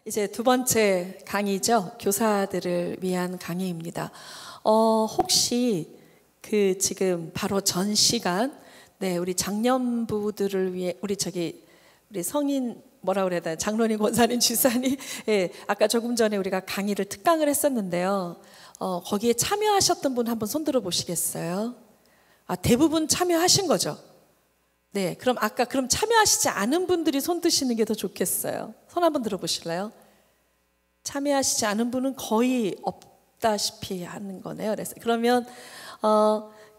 이제 두 번째 강의죠. 교사들을 위한 강의입니다. 혹시 지금 바로 전 시간, 우리 장년부들을 위해 우리 성인 뭐라 그래야 되나, 장로님, 권사님, 집사님, 아까 조금 전에 우리가 강의를 특강을 했었는데요. 거기에 참여하셨던 분 한번 손 들어 보시겠어요? 대부분 참여하신 거죠? 네, 그럼 참여하시지 않은 분들이 손 드시는 게 더 좋겠어요. 손 한번 들어 보실래요? 참여하시지 않은 분은 거의 없다시피 하는 거네요. 그러면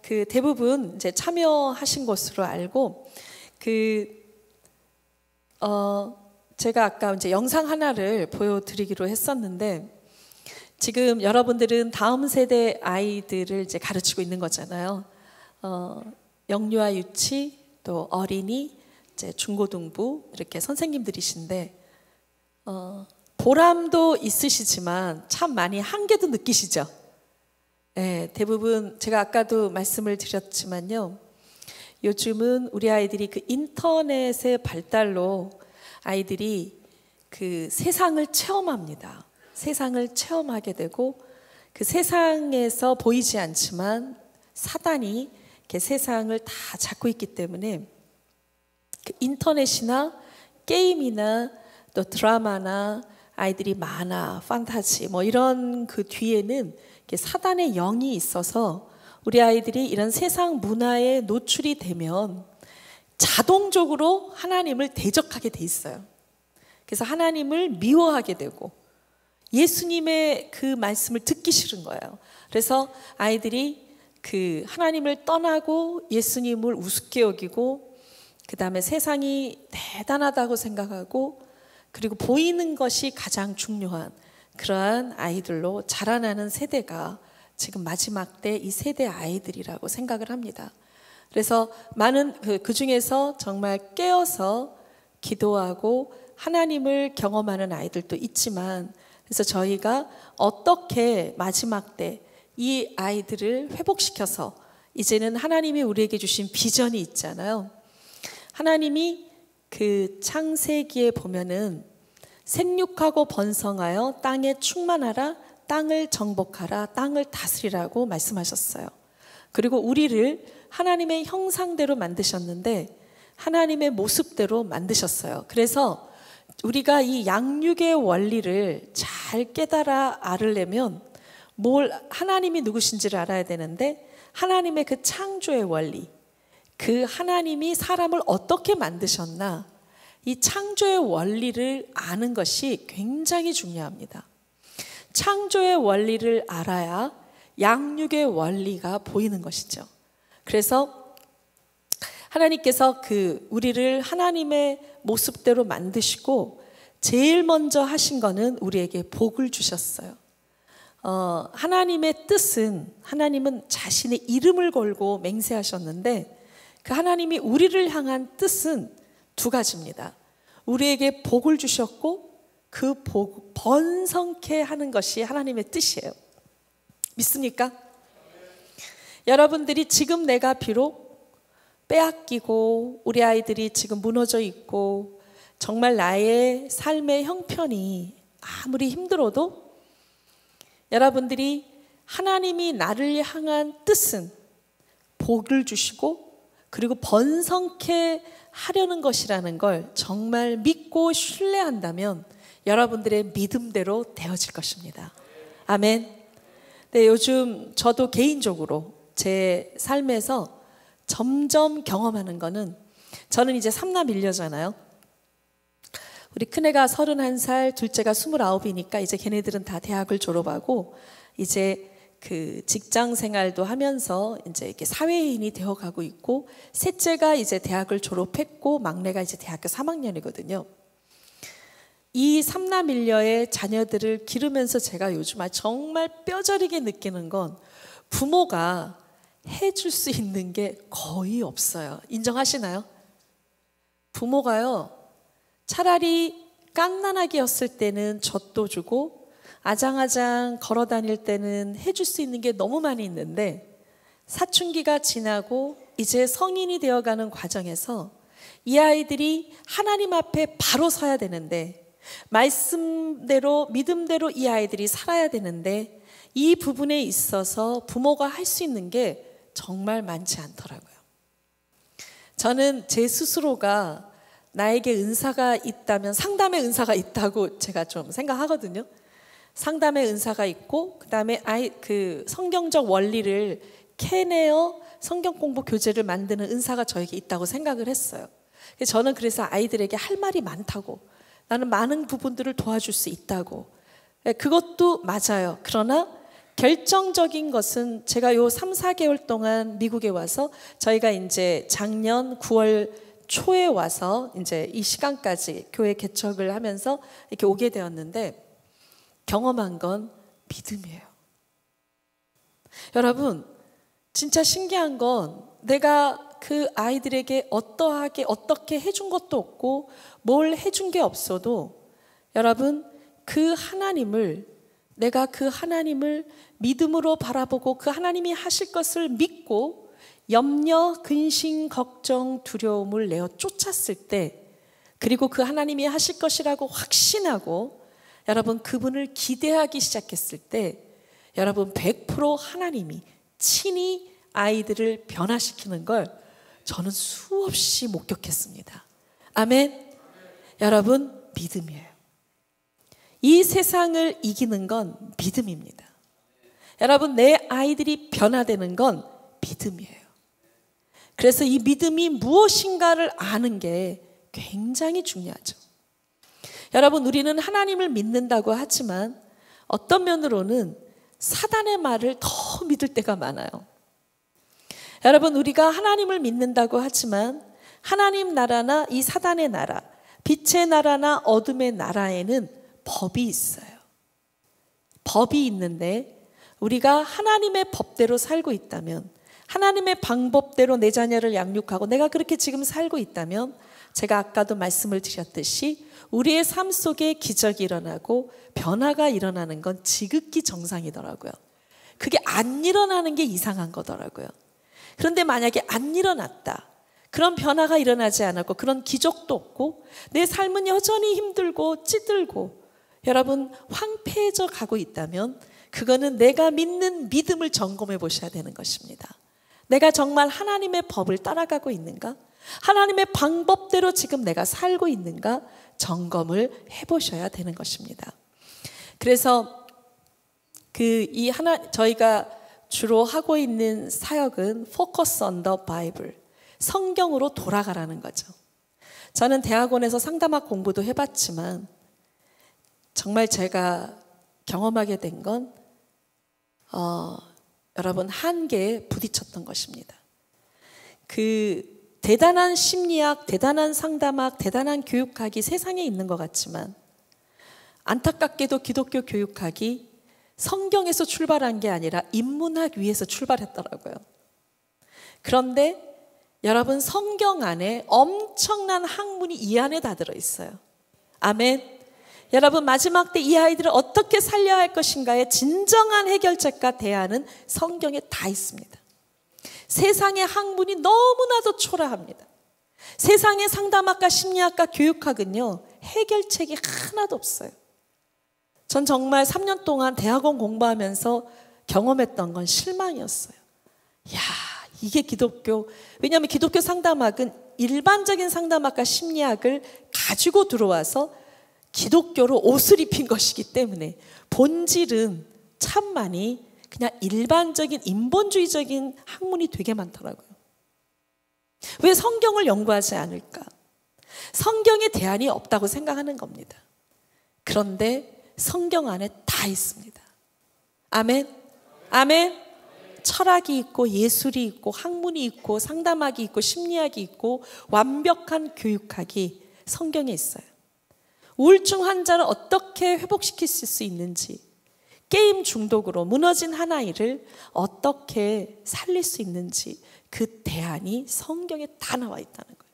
대부분 이제 참여하신 것으로 알고, 제가 아까 이제 영상 하나를 보여드리기로 했었는데, 지금 여러분들은 다음 세대 아이들을 이제 가르치고 있는 거잖아요. 영유아 유치, 또 어린이, 이제 중고등부 이렇게 선생님들이신데, 보람도 있으시지만 참 많이 한계도 느끼시죠? 네, 대부분 제가 아까도 말씀을 드렸지만요. 요즘은 우리 아이들이 인터넷의 발달로 아이들이 세상을 체험합니다. 세상을 체험하게 되고, 세상에서 보이지 않지만 사단이 세상을 다 잡고 있기 때문에 인터넷이나 게임이나 또 드라마나 아이들이 만화, 판타지 이런 뒤에는 사단의 영이 있어서 우리 아이들이 이런 세상 문화에 노출이 되면 자동적으로 하나님을 대적하게 돼 있어요. 그래서 하나님을 미워하게 되고 예수님의 말씀을 듣기 싫은 거예요. 그래서 아이들이 하나님을 떠나고 예수님을 우습게 여기고, 그 다음에 세상이 대단하다고 생각하고, 그리고 보이는 것이 가장 중요한 그러한 아이들로 자라나는 세대가 지금 마지막 때 이 세대 아이들이라고 생각을 합니다. 그래서 많은 그 중에서 정말 깨어서 기도하고 하나님을 경험하는 아이들도 있지만, 그래서 저희가 어떻게 마지막 때 이 아이들을 회복시켜서, 이제는 하나님이 우리에게 주신 비전이 있잖아요. 하나님이 창세기에 보면은 생육하고 번성하여 땅에 충만하라, 땅을 정복하라, 땅을 다스리라고 말씀하셨어요. 그리고 우리를 하나님의 형상대로 만드셨는데 하나님의 모습대로 만드셨어요. 그래서 우리가 이 양육의 원리를 잘 깨달아 알으려면 하나님이 누구신지를 알아야 되는데, 하나님의 창조의 원리, 하나님이 사람을 어떻게 만드셨나, 이 창조의 원리를 아는 것이 굉장히 중요합니다. 창조의 원리를 알아야 양육의 원리가 보이는 것이죠. 그래서 하나님께서 우리를 하나님의 모습대로 만드시고 제일 먼저 하신 거는 우리에게 복을 주셨어요. 하나님의 뜻은, 하나님은 자신의 이름을 걸고 맹세하셨는데, 하나님이 우리를 향한 뜻은 두 가지입니다. 우리에게 복을 주셨고 복 번성케 하는 것이 하나님의 뜻이에요. 믿습니까? 여러분들이 지금 내가 비록 빼앗기고 우리 아이들이 지금 무너져 있고 정말 나의 삶의 형편이 아무리 힘들어도, 여러분들이 하나님이 나를 향한 뜻은 복을 주시고 그리고 번성케 하려는 것이라는 걸 정말 믿고 신뢰한다면 여러분들의 믿음대로 되어질 것입니다. 아멘. 네, 요즘 저도 개인적으로 제 삶에서 점점 경험하는 거는, 저는 이제 3남 1녀잖아요. 우리 큰애가 31살, 둘째가 29이니까 이제 걔네들은 다 대학을 졸업하고 이제 직장 생활도 하면서 이제 이렇게 사회인이 되어 가고 있고, 셋째가 이제 대학을 졸업했고 막내가 이제 대학교 3학년이거든요. 이 3남 1녀의 자녀들을 기르면서 제가 요즘 정말 뼈저리게 느끼는 건, 부모가 해줄 수 있는 게 거의 없어요. 인정하시나요? 부모가요, 차라리 깡난아기였을 때는 젖도 주고 아장아장 걸어 다닐 때는 해줄 수 있는 게 너무 많이 있는데, 사춘기가 지나고 이제 성인이 되어가는 과정에서 이 아이들이 하나님 앞에 바로 서야 되는데 말씀대로 믿음대로 이 아이들이 살아야 되는데 이 부분에 있어서 부모가 할 수 있는 게 정말 많지 않더라고요. 저는 제 스스로가 나에게 은사가 있다면 상담의 은사가 있다고 제가 좀 생각하거든요. 상담의 은사가 있고 그다음에 그 성경적 원리를 캐내어 성경 공부 교재를 만드는 은사가 저에게 있다고 생각을 했어요. 저는 그래서 아이들에게 할 말이 많다고, 나는 많은 부분들을 도와줄 수 있다고. 그것도 맞아요. 그러나 결정적인 것은 제가 요 3, 4개월 동안 미국에 와서 저희가 이제 작년 9월 초에 와서 이제 이 시간까지 교회 개척을 하면서 이렇게 오게 되었는데 경험한 건 믿음이에요. 여러분, 진짜 신기한 건 내가 그 아이들에게 어떻게 해준 것도 없고 뭘 해준 게 없어도 여러분, 내가 그 하나님을 믿음으로 바라보고 그 하나님이 하실 것을 믿고 염려, 근심, 걱정, 두려움을 내어 쫓았을 때, 그리고 그 하나님이 하실 것이라고 확신하고 여러분 그분을 기대하기 시작했을 때 여러분 100% 하나님이 친히 아이들을 변화시키는 걸 저는 수없이 목격했습니다. 아멘. 여러분, 믿음이에요. 이 세상을 이기는 건 믿음입니다. 여러분, 내 아이들이 변화되는 건 믿음이에요. 그래서 이 믿음이 무엇인가를 아는 게 굉장히 중요하죠. 여러분, 우리는 하나님을 믿는다고 하지만 어떤 면으로는 사단의 말을 더 믿을 때가 많아요. 여러분, 우리가 하나님을 믿는다고 하지만 하나님 나라나 이 사단의 나라, 빛의 나라나 어둠의 나라에는 법이 있어요. 법이 있는데 우리가 하나님의 법대로 살고 있다면, 하나님의 방법대로 내 자녀를 양육하고 내가 그렇게 지금 살고 있다면, 제가 아까도 말씀을 드렸듯이 우리의 삶 속에 기적이 일어나고 변화가 일어나는 건 지극히 정상이더라고요. 그게 안 일어나는 게 이상한 거더라고요. 그런데 만약에 안 일어났다, 그런 변화가 일어나지 않았고 그런 기적도 없고 내 삶은 여전히 힘들고 찌들고 여러분 황폐해져 가고 있다면, 그거는 내가 믿는 믿음을 점검해 보셔야 되는 것입니다. 내가 정말 하나님의 법을 따라가고 있는가? 하나님의 방법대로 지금 내가 살고 있는가? 점검을 해보셔야 되는 것입니다. 그래서 저희가 주로 하고 있는 사역은 Focus on the Bible, 성경으로 돌아가라는 거죠. 저는 대학원에서 상담학 공부도 해봤지만 정말 제가 경험하게 된 건 여러분 한계에 부딪혔던 것입니다. 그 대단한 심리학, 대단한 상담학, 대단한 교육학이 세상에 있는 것 같지만 안타깝게도 기독교 교육학이 성경에서 출발한 게 아니라 인문학 위에서 출발했더라고요. 그런데 여러분, 성경 안에 엄청난 학문이 이 안에 다 들어있어요. 아멘. 여러분, 마지막 때 이 아이들을 어떻게 살려야 할 것인가의 진정한 해결책과 대안은 성경에 다 있습니다. 세상의 학문이 너무나도 초라합니다. 세상의 상담학과, 심리학과, 교육학은요, 해결책이 하나도 없어요. 전 정말 3년 동안 대학원 공부하면서 경험했던 건 실망이었어요. 이게 기독교. 왜냐하면 기독교 상담학은 일반적인 상담학과 심리학을 가지고 들어와서 기독교로 옷을 입힌 것이기 때문에 본질은 참 많이 그냥 일반적인 인본주의적인 학문이 되게 많더라고요. 왜 성경을 연구하지 않을까? 성경에 대안이 없다고 생각하는 겁니다. 그런데 성경 안에 다 있습니다. 아멘. 아멘. 철학이 있고 예술이 있고 학문이 있고 상담학이 있고 심리학이 있고 완벽한 교육학이 성경에 있어요. 우울증 환자를 어떻게 회복시킬 수 있는지, 게임 중독으로 무너진 한 아이를 어떻게 살릴 수 있는지 그 대안이 성경에 다 나와 있다는 거예요.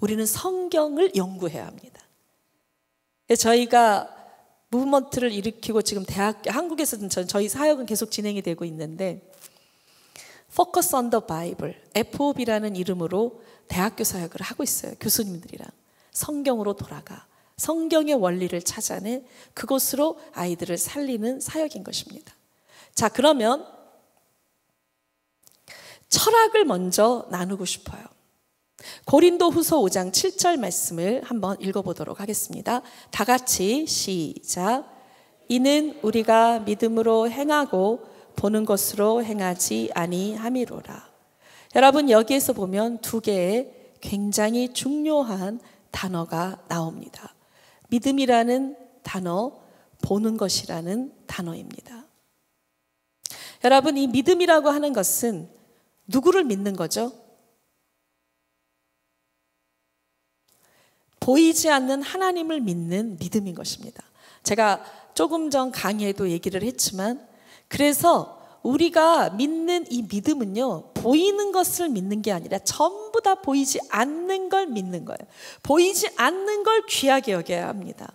우리는 성경을 연구해야 합니다. 저희가 무브먼트를 일으키고 지금 한국에서는 저희 사역은 계속 진행이 되고 있는데 Focus on the Bible, FOB라는 이름으로 대학교 사역을 하고 있어요. 교수님들이랑 성경으로 돌아가, 성경의 원리를 찾아내 그곳으로 아이들을 살리는 사역인 것입니다. 자, 그러면 철학을 먼저 나누고 싶어요. 고린도후서 5장 7절 말씀을 한번 읽어보도록 하겠습니다. 다 같이 시작. 이는 우리가 믿음으로 행하고 보는 것으로 행하지 아니함이로라. 여러분, 여기에서 보면 두 개의 굉장히 중요한 단어가 나옵니다. 믿음이라는 단어, 보는 것이라는 단어입니다. 여러분, 이 믿음이라고 하는 것은 누구를 믿는 거죠? 보이지 않는 하나님을 믿는 믿음인 것입니다. 제가 조금 전 강의에도 얘기를 했지만, 그래서 우리가 믿는 이 믿음은요, 보이는 것을 믿는 게 아니라 전부 다 보이지 않는 걸 믿는 거예요. 보이지 않는 걸 귀하게 여겨야 합니다.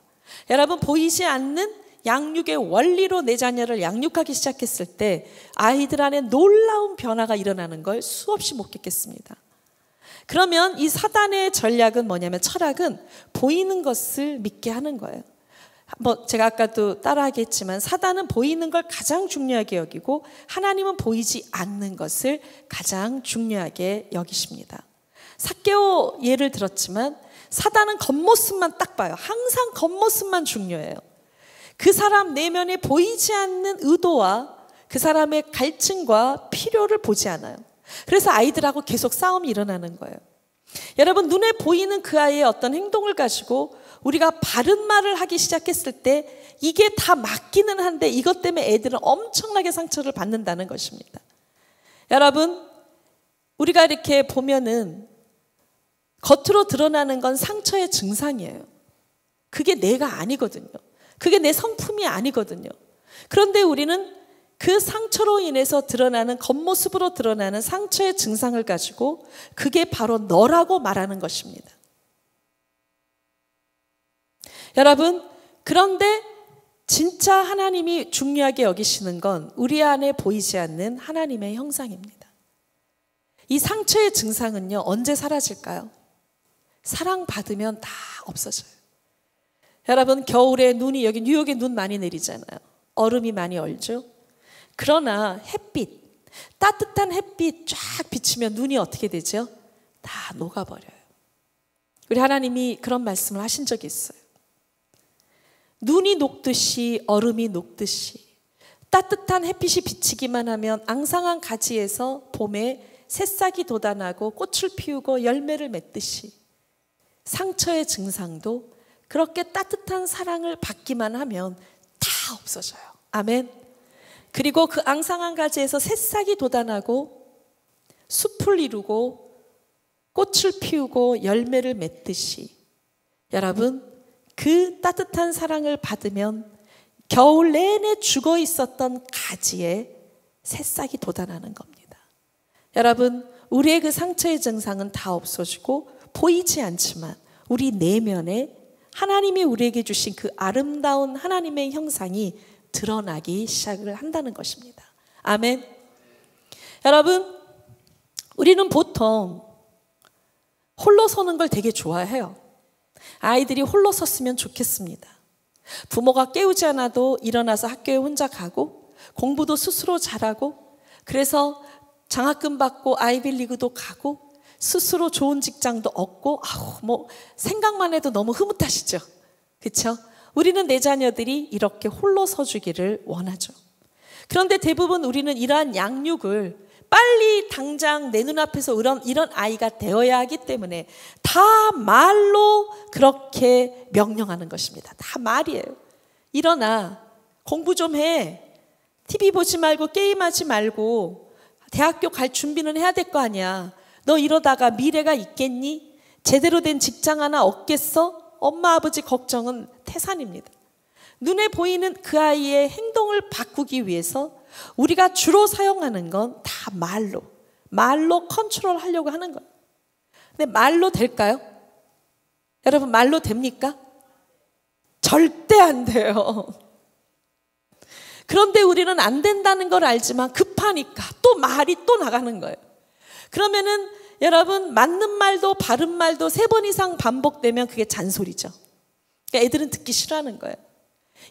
여러분, 보이지 않는 양육의 원리로 내 자녀를 양육하기 시작했을 때 아이들 안에 놀라운 변화가 일어나는 걸 수없이 목격했습니다. 그러면 이 사단의 전략은 뭐냐면, 철학은 보이는 것을 믿게 하는 거예요. 뭐 제가 아까도 따라하기 했지만, 사단은 보이는 걸 가장 중요하게 여기고 하나님은 보이지 않는 것을 가장 중요하게 여기십니다. 삭개오 예를 들었지만, 사단은 겉모습만 딱 봐요. 항상 겉모습만 중요해요. 그 사람 내면에 보이지 않는 의도와 그 사람의 갈증과 필요를 보지 않아요. 그래서 아이들하고 계속 싸움이 일어나는 거예요. 여러분, 눈에 보이는 그 아이의 어떤 행동을 가지고 우리가 바른 말을 하기 시작했을 때 이게 다 맞기는 한데 이것 때문에 애들은 엄청나게 상처를 받는다는 것입니다. 여러분, 우리가 이렇게 보면은 겉으로 드러나는 건 상처의 증상이에요. 그게 내가 아니거든요. 그게 내 성품이 아니거든요. 그런데 우리는 그 상처로 인해서 드러나는, 겉모습으로 드러나는 상처의 증상을 가지고 그게 바로 너라고 말하는 것입니다. 여러분, 그런데 진짜 하나님이 중요하게 여기시는 건 우리 안에 보이지 않는 하나님의 형상입니다. 이 상처의 증상은요, 언제 사라질까요? 사랑받으면 다 없어져요. 여러분, 겨울에 눈이, 여기 뉴욕에 눈 많이 내리잖아요. 얼음이 많이 얼죠. 그러나 햇빛, 따뜻한 햇빛 쫙 비치면 눈이 어떻게 되죠? 다 녹아버려요. 우리 하나님이 그런 말씀을 하신 적이 있어요. 눈이 녹듯이, 얼음이 녹듯이 따뜻한 햇빛이 비치기만 하면 앙상한 가지에서 봄에 새싹이 돋아나고 꽃을 피우고 열매를 맺듯이 상처의 증상도 그렇게 따뜻한 사랑을 받기만 하면 다 없어져요. 아멘. 그리고 그 앙상한 가지에서 새싹이 돋아나고 숲을 이루고 꽃을 피우고 열매를 맺듯이, 여러분, 그 따뜻한 사랑을 받으면 겨울 내내 죽어 있었던 가지에 새싹이 돋아나는 겁니다. 여러분, 우리의 그 상처의 증상은 다 없어지고 보이지 않지만 우리 내면에 하나님이 우리에게 주신 그 아름다운 하나님의 형상이 드러나기 시작을 한다는 것입니다. 아멘. 여러분, 우리는 보통 홀로 서는 걸 되게 좋아해요. 아이들이 홀로 섰으면 좋겠습니다. 부모가 깨우지 않아도 일어나서 학교에 혼자 가고 공부도 스스로 잘하고, 그래서 장학금 받고 아이빌리그도 가고 스스로 좋은 직장도 얻고, 뭐 생각만 해도 너무 흐뭇하시죠? 그렇죠? 우리는 내 자녀들이 이렇게 홀로 서주기를 원하죠. 그런데 대부분 우리는 이러한 양육을 빨리 당장 내 눈앞에서 이런 아이가 되어야 하기 때문에 다 말로 그렇게 명령하는 것입니다. 다 말이에요. 일어나, 공부 좀 해, TV 보지 말고 게임하지 말고 대학교 갈 준비는 해야 될 거 아니야. 너 이러다가 미래가 있겠니? 제대로 된 직장 하나 얻겠어? 엄마 아버지 걱정은 태산입니다. 눈에 보이는 그 아이의 행동을 바꾸기 위해서 우리가 주로 사용하는 건 다 말로 컨트롤 하려고 하는 거예요. 근데 말로 될까요? 여러분, 말로 됩니까? 절대 안 돼요. 그런데 우리는 안 된다는 걸 알지만 급하니까 또 말이 또 나가는 거예요. 그러면은 여러분, 맞는 말도 바른 말도 3번 이상 반복되면 그게 잔소리죠. 그러니까 애들은 듣기 싫어하는 거예요.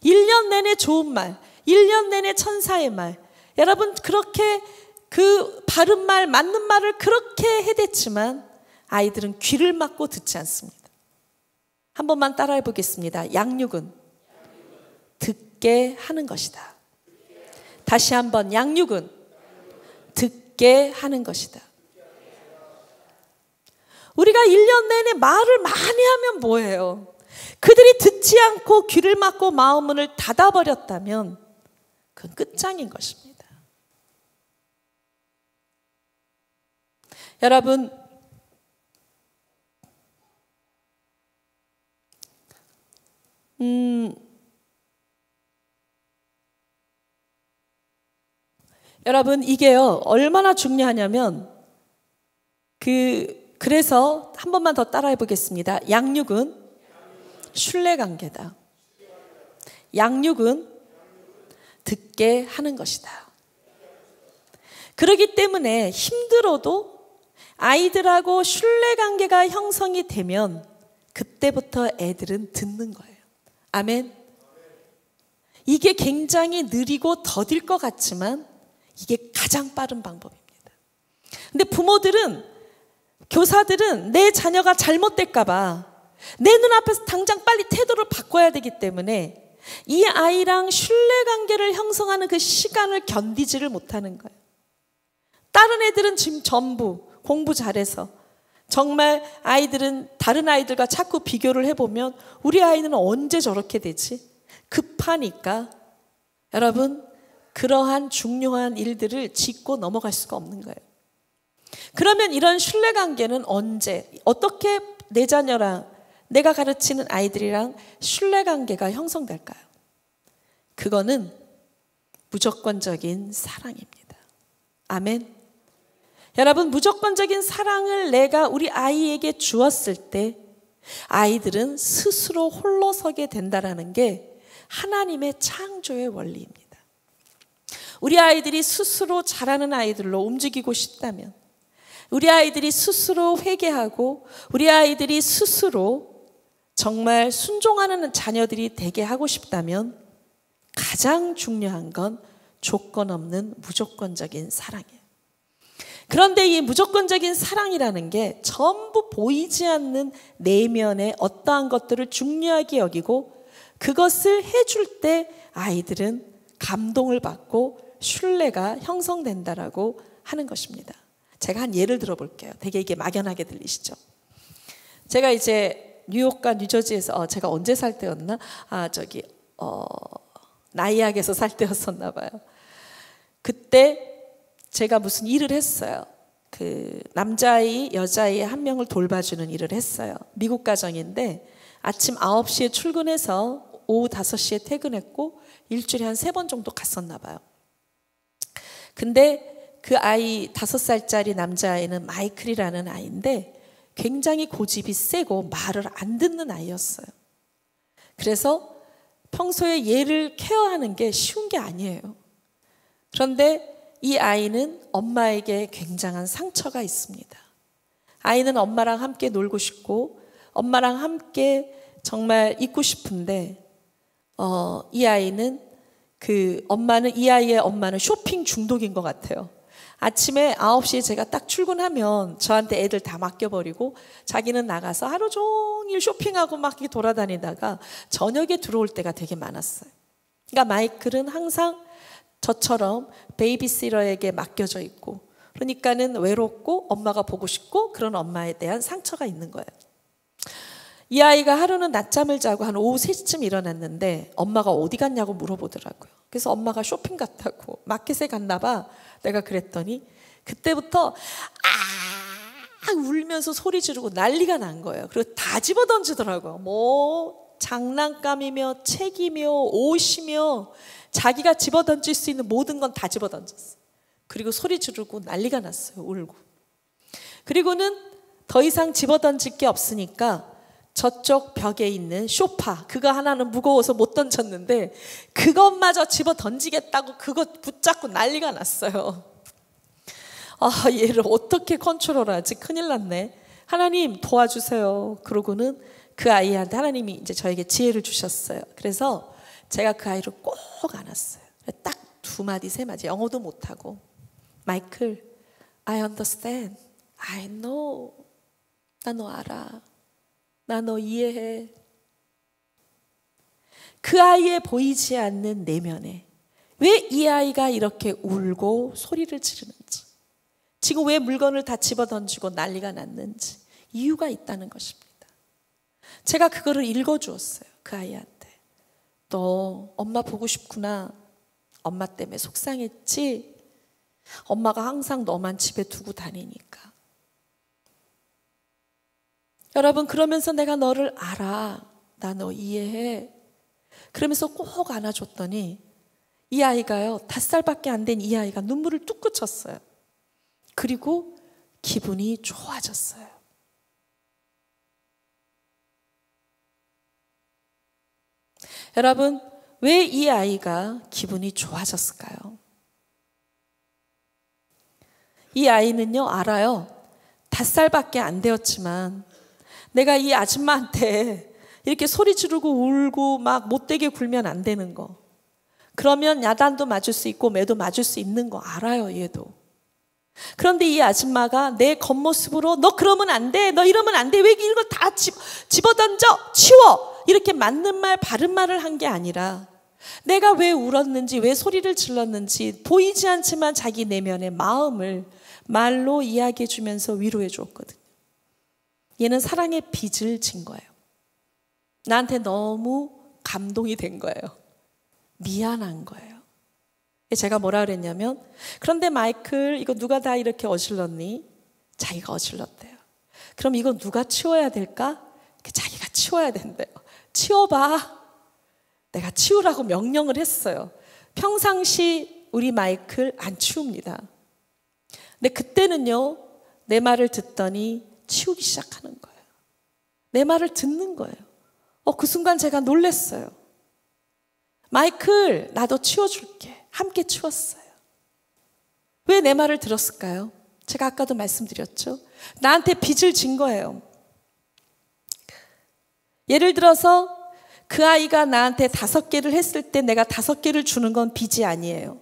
1년 내내 좋은 말, 1년 내내 천사의 말. 여러분 그렇게 그 바른 말, 맞는 말을 그렇게 해댔지만 아이들은 귀를 막고 듣지 않습니다. 한 번만 따라해 보겠습니다. 양육은 듣게 하는 것이다. 다시 한번 양육은 듣게 하는 것이다. 우리가 1년 내내 말을 많이 하면 뭐예요? 그들이 듣지 않고 귀를 막고 마음문을 닫아버렸다면 그건 끝장인 것입니다. 여러분, 여러분 이게요 얼마나 중요하냐면 그래서 한 번만 더 따라해 보겠습니다. 양육은 신뢰관계다. 양육은 듣게 하는 것이다. 그렇기 때문에 힘들어도 아이들하고 신뢰관계가 형성이 되면 그때부터 애들은 듣는 거예요. 아멘. 이게 굉장히 느리고 더딜 것 같지만 이게 가장 빠른 방법입니다. 근데 부모들은, 교사들은 내 자녀가 잘못될까 봐 내 눈앞에서 당장 빨리 태도를 바꿔야 되기 때문에 이 아이랑 신뢰관계를 형성하는 그 시간을 견디지를 못하는 거예요. 다른 애들은 지금 전부 공부 잘해서 정말 아이들은 다른 아이들과 자꾸 비교를 해보면 우리 아이는 언제 저렇게 되지? 급하니까 여러분 그러한 중요한 일들을 짚고 넘어갈 수가 없는 거예요. 그러면 이런 신뢰관계는 언제, 어떻게 내 자녀랑 내가 가르치는 아이들이랑 신뢰관계가 형성될까요? 그거는 무조건적인 사랑입니다. 아멘. 여러분 무조건적인 사랑을 내가 우리 아이에게 주었을 때 아이들은 스스로 홀로 서게 된다는 게 하나님의 창조의 원리입니다. 우리 아이들이 스스로 자라는 아이들로 움직이고 싶다면, 우리 아이들이 스스로 회개하고 우리 아이들이 스스로 정말 순종하는 자녀들이 되게 하고 싶다면 가장 중요한 건 조건 없는 무조건적인 사랑이에요. 그런데 이 무조건적인 사랑이라는 게 전부 보이지 않는 내면의 어떠한 것들을 중요하게 여기고 그것을 해줄 때 아이들은 감동을 받고 신뢰가 형성된다라고 하는 것입니다. 제가 한 예를 들어볼게요. 되게 이게 막연하게 들리시죠? 제가 이제 뉴욕과 뉴저지에서 제가 언제 살 때였나? 나이악에서 살 때였었나 봐요. 그때 제가 무슨 일을 했어요. 그 남자아이, 여자아이 한 명을 돌봐주는 일을 했어요. 미국 가정인데 아침 9시에 출근해서 오후 5시에 퇴근했고 일주일에 한 3번 정도 갔었나 봐요. 근데 그 아이 5살짜리 남자아이는 마이클이라는 아이인데 굉장히 고집이 세고 말을 안 듣는 아이였어요. 그래서 평소에 얘를 케어하는 게 쉬운 게 아니에요. 그런데 이 아이는 엄마에게 굉장한 상처가 있습니다. 아이는 엄마랑 함께 놀고 싶고 엄마랑 함께 정말 있고 싶은데 이 아이는 이 아이의 엄마는 쇼핑 중독인 것 같아요. 아침에 9시에 제가 딱 출근하면 저한테 애들 다 맡겨버리고 자기는 나가서 하루 종일 쇼핑하고 막 이렇게 돌아다니다가 저녁에 들어올 때가 되게 많았어요. 그러니까 마이클은 항상 저처럼 베이비시터에게 맡겨져 있고 그러니까는 외롭고 엄마가 보고 싶고 그런 엄마에 대한 상처가 있는 거예요. 이 아이가 하루는 낮잠을 자고 한 오후 3시쯤 일어났는데 엄마가 어디 갔냐고 물어보더라고요. 그래서 엄마가 쇼핑 갔다고 마켓에 갔나 봐. 내가 그랬더니 그때부터 울면서 소리 지르고 난리가 난 거예요. 그리고 다 집어던지더라고요. 뭐 장난감이며 책이며 옷이며 자기가 집어던질 수 있는 모든 건 다 집어던졌어요. 그리고 소리 지르고 난리가 났어요. 울고. 그리고는 더 이상 집어던질 게 없으니까 저쪽 벽에 있는 소파 그거 하나는 무거워서 못 던졌는데 그것마저 집어 던지겠다고 그거 붙잡고 난리가 났어요. 얘를 어떻게 컨트롤하지? 큰일 났네. 하나님 도와주세요. 그러고는 그 아이한테 하나님이 이제 저에게 지혜를 주셨어요. 그래서 제가 그 아이를 꼭 안았어요. 딱 2마디 3마디, 영어도 못하고, 마이클, I understand, I know, 나 너 알아, 나 너 이해해. 그 아이의 보이지 않는 내면에 왜 이 아이가 이렇게 울고 소리를 지르는지, 지금 왜 물건을 다 집어던지고 난리가 났는지 이유가 있다는 것입니다. 제가 그거를 읽어주었어요. 그 아이한테. 너 엄마 보고 싶구나. 엄마 때문에 속상했지? 엄마가 항상 너만 집에 두고 다니니까. 여러분, 그러면서 내가 너를 알아. 나 너 이해해. 그러면서 꼭 안아줬더니 이 아이가요, 5살밖에 안 된 이 아이가 눈물을 뚝 그쳤어요. 그리고 기분이 좋아졌어요. 여러분, 왜 이 아이가 기분이 좋아졌을까요? 이 아이는요, 알아요. 5살밖에 안 되었지만 내가 이 아줌마한테 이렇게 소리 지르고 울고 막 못되게 굴면 안 되는 거, 그러면 야단도 맞을 수 있고 매도 맞을 수 있는 거 알아요, 얘도. 그런데 이 아줌마가 내 겉모습으로 너 그러면 안 돼, 너 이러면 안 돼, 왜 이런 걸 다 집어던져, 치워, 이렇게 맞는 말 바른 말을 한 게 아니라 내가 왜 울었는지, 왜 소리를 질렀는지 보이지 않지만 자기 내면의 마음을 말로 이야기해 주면서 위로해 주었거든요. 얘는 사랑의 빚을 진 거예요. 나한테 너무 감동이 된 거예요. 미안한 거예요. 제가 뭐라 그랬냐면, 그런데 마이클, 이거 누가 다 이렇게 어질렀니? 자기가 어질렀대요. 그럼 이거 누가 치워야 될까? 자기가 치워야 된대요. 치워봐. 내가 치우라고 명령을 했어요. 평상시 우리 마이클 안 치웁니다. 근데 그때는요, 내 말을 듣더니 치우기 시작하는 거예요. 내 말을 듣는 거예요. 그 순간 제가 놀랐어요. 마이클, 나도 치워줄게. 함께 치웠어요. 왜 내 말을 들었을까요? 제가 아까도 말씀드렸죠. 나한테 빚을 진 거예요. 예를 들어서 그 아이가 나한테 5개를 했을 때 내가 5개를 주는 건 빚이 아니에요.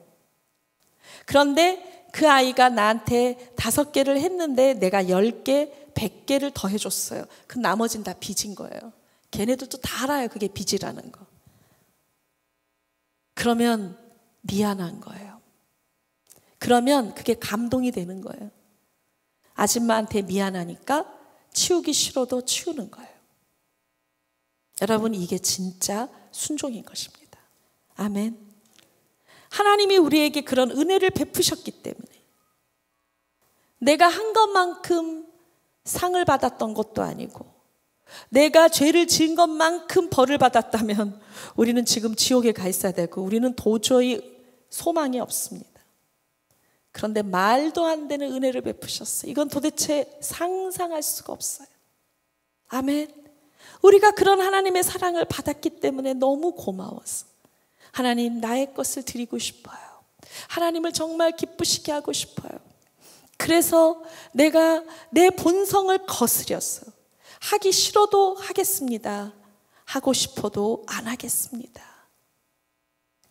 그런데 그 아이가 나한테 5개를 했는데 내가 10개, 100개를 더 해줬어요. 그 나머지는 다 빚인 거예요. 걔네들도 다 알아요, 그게 빚이라는 거. 그러면 미안한 거예요. 그러면 그게 감동이 되는 거예요. 아줌마한테 미안하니까 치우기 싫어도 치우는 거예요. 여러분, 이게 진짜 순종인 것입니다. 아멘. 하나님이 우리에게 그런 은혜를 베푸셨기 때문에 내가 한 것만큼 상을 받았던 것도 아니고 내가 죄를 지은 것만큼 벌을 받았다면 우리는 지금 지옥에 가 있어야 되고 우리는 도저히 소망이 없습니다. 그런데 말도 안 되는 은혜를 베푸셨어요. 이건 도대체 상상할 수가 없어요. 아멘. 우리가 그런 하나님의 사랑을 받았기 때문에 너무 고마워서 하나님, 나의 것을 드리고 싶어요. 하나님을 정말 기쁘시게 하고 싶어요. 그래서 내가 내 본성을 거스렸어. 하기 싫어도 하겠습니다. 하고 싶어도 안 하겠습니다.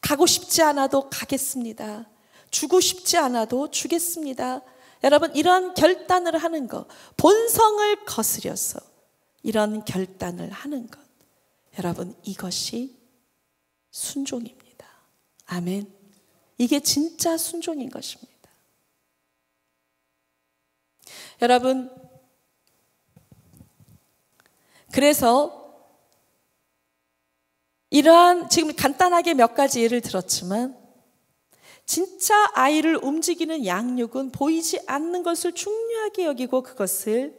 가고 싶지 않아도 가겠습니다. 주고 싶지 않아도 주겠습니다. 여러분, 이런 결단을 하는 것, 본성을 거스려서 이런 결단을 하는 것, 여러분, 이것이 순종입니다. 아멘. 이게 진짜 순종인 것입니다. 여러분, 그래서 이러한, 지금 간단하게 몇 가지 예를 들었지만 진짜 아이를 움직이는 양육은 보이지 않는 것을 중요하게 여기고 그것을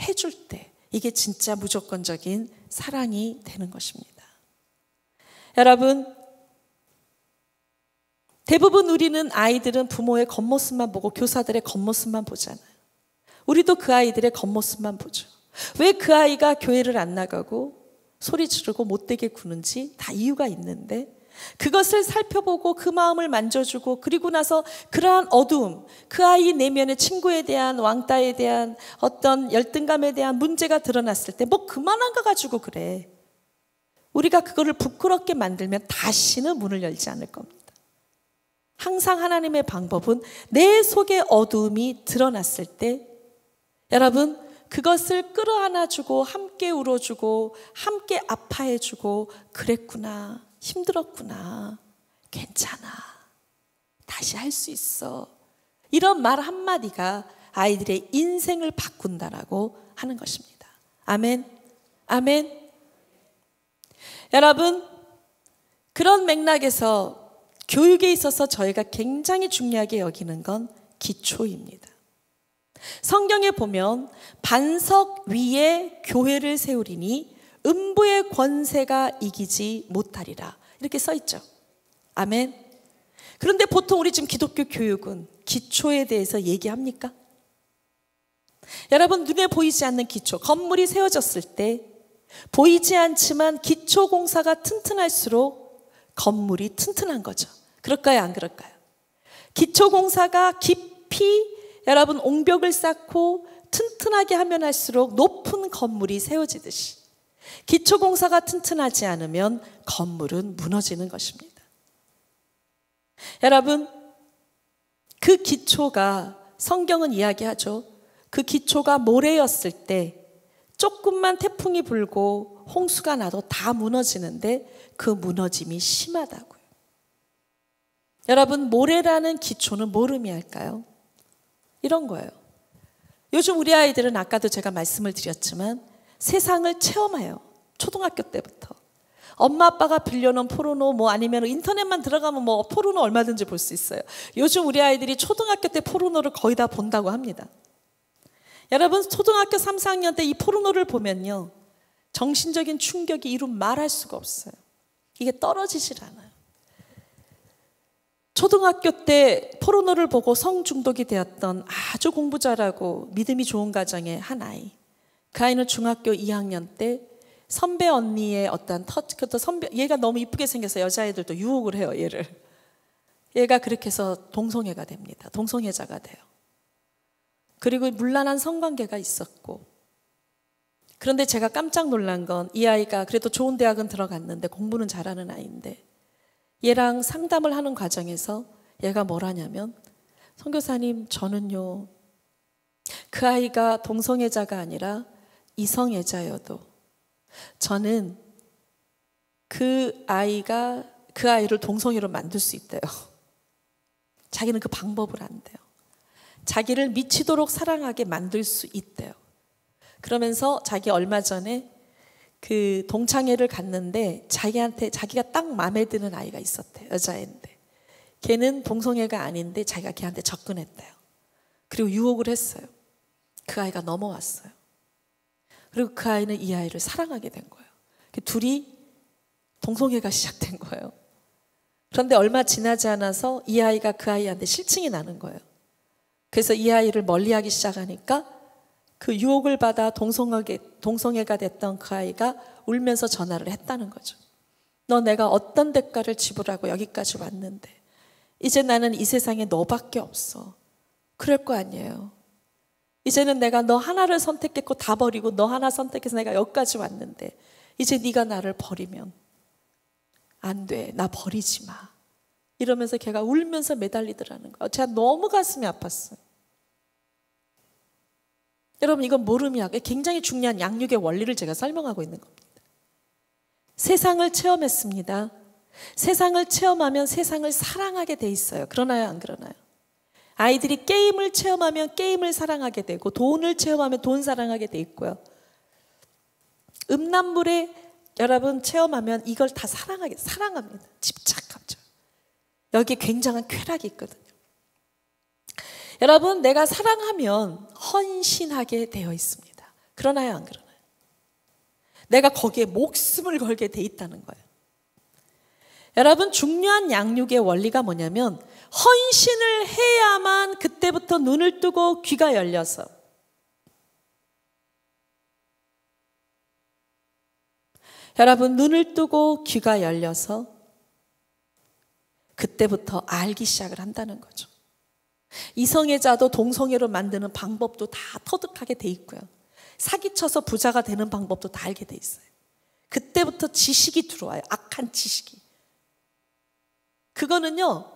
해줄 때 이게 진짜 무조건적인 사랑이 되는 것입니다. 여러분, 대부분 우리는 아이들은 부모의 겉모습만 보고 교사들의 겉모습만 보잖아요. 우리도 그 아이들의 겉모습만 보죠. 왜 그 아이가 교회를 안 나가고 소리 지르고 못되게 구는지 다 이유가 있는데 그것을 살펴보고 그 마음을 만져주고, 그리고 나서 그러한 어두움, 그 아이 내면의 친구에 대한, 왕따에 대한 어떤 열등감에 대한 문제가 드러났을 때 뭐 그만한 거 가지고 그래. 우리가 그거를 부끄럽게 만들면 다시는 문을 열지 않을 겁니다. 항상 하나님의 방법은 내 속의 어두움이 드러났을 때 여러분 그것을 끌어안아주고 함께 울어주고 함께 아파해주고, 그랬구나, 힘들었구나, 괜찮아, 다시 할 수 있어, 이런 말 한마디가 아이들의 인생을 바꾼다라고 하는 것입니다. 아멘, 아멘. 여러분, 그런 맥락에서 교육에 있어서 저희가 굉장히 중요하게 여기는 건 기초입니다. 성경에 보면 반석 위에 교회를 세우리니 음부의 권세가 이기지 못하리라, 이렇게 써 있죠. 아멘. 그런데 보통 우리 지금 기독교 교육은 기초에 대해서 얘기합니까? 여러분, 눈에 보이지 않는 기초, 건물이 세워졌을 때 보이지 않지만 기초 공사가 튼튼할수록 건물이 튼튼한 거죠. 그럴까요, 안 그럴까요? 기초 공사가 깊이 여러분 옹벽을 쌓고 튼튼하게 하면 할수록 높은 건물이 세워지듯이 기초 공사가 튼튼하지 않으면 건물은 무너지는 것입니다. 여러분, 그 기초가, 성경은 이야기하죠. 그 기초가 모래였을 때 조금만 태풍이 불고 홍수가 나도 다 무너지는데 그 무너짐이 심하다고요. 여러분, 모래라는 기초는 뭘 의미할까요? 이런 거예요. 요즘 우리 아이들은 아까도 제가 말씀을 드렸지만 세상을 체험해요. 초등학교 때부터. 엄마 아빠가 빌려놓은 포르노, 뭐 아니면 인터넷만 들어가면 뭐 포르노 얼마든지 볼 수 있어요. 요즘 우리 아이들이 초등학교 때 포르노를 거의 다 본다고 합니다. 여러분, 초등학교 3, 4학년 때 이 포르노를 보면요, 정신적인 충격이 이루 말할 수가 없어요. 이게 떨어지질 않아요. 초등학교 때 포르노를 보고 성중독이 되었던 아주 공부 잘하고 믿음이 좋은 가정의 한 아이, 그 아이는 중학교 2학년 때 선배 언니의 어떤 그것도 선배, 얘가 너무 이쁘게 생겨서 여자애들도 유혹을 해요, 얘를. 얘가 그렇게 해서 동성애가 됩니다. 동성애자가 돼요. 그리고 문란한 성관계가 있었고, 그런데 제가 깜짝 놀란 건 이 아이가 그래도 좋은 대학은 들어갔는데 공부는 잘하는 아이인데 얘랑 상담을 하는 과정에서 얘가 뭘 하냐면, 선교사님, 저는요 그 아이가 동성애자가 아니라 이성애자여도 저는 그 아이를 동성애로 만들 수 있대요. 자기는 그 방법을 안대요. 자기를 미치도록 사랑하게 만들 수 있대요. 그러면서 자기 얼마 전에 그 동창회를 갔는데 자기가 딱 마음에 드는 아이가 있었대요. 여자애인데 걔는 동성애가 아닌데 자기가 걔한테 접근했대요. 그리고 유혹을 했어요. 그 아이가 넘어왔어요. 그리고 그 아이는 이 아이를 사랑하게 된 거예요. 둘이 동성애가 시작된 거예요. 그런데 얼마 지나지 않아서 이 아이가 그 아이한테 실증이 나는 거예요. 그래서 이 아이를 멀리하기 시작하니까 그 유혹을 받아 동성애가 됐던 그 아이가 울면서 전화를 했다는 거죠. 너 내가 어떤 대가를 지불하고 여기까지 왔는데 이제 나는 이 세상에 너밖에 없어. 그럴 거 아니에요. 이제는 내가 너 하나를 선택했고 다 버리고 너 하나 선택해서 내가 여기까지 왔는데 이제 네가 나를 버리면 안 돼. 나 버리지 마. 이러면서 걔가 울면서 매달리더라는 거예요. 제가 너무 가슴이 아팠어요. 여러분, 이건 뭘 의미하고 굉장히 중요한 양육의 원리를 제가 설명하고 있는 겁니다. 세상을 체험했습니다. 세상을 체험하면 세상을 사랑하게 돼 있어요. 그러나요, 안 그러나요? 아이들이 게임을 체험하면 게임을 사랑하게 되고 돈을 체험하면 돈 사랑하게 돼 있고요. 음란물에 여러분 체험하면 이걸 다 사랑합니다. 집착하죠. 여기에 굉장한 쾌락이 있거든요. 여러분, 내가 사랑하면 헌신하게 되어 있습니다. 그러나요, 안 그러나요? 내가 거기에 목숨을 걸게 돼 있다는 거예요. 여러분, 중요한 양육의 원리가 뭐냐면 헌신을 해야만 그때부터 눈을 뜨고 귀가 열려서 여러분, 눈을 뜨고 귀가 열려서 그때부터 알기 시작을 한다는 거죠. 이성애자도 동성애로 만드는 방법도 다 터득하게 돼 있고요. 사기쳐서 부자가 되는 방법도 다 알게 돼 있어요. 그때부터 지식이 들어와요. 악한 지식이. 그거는요,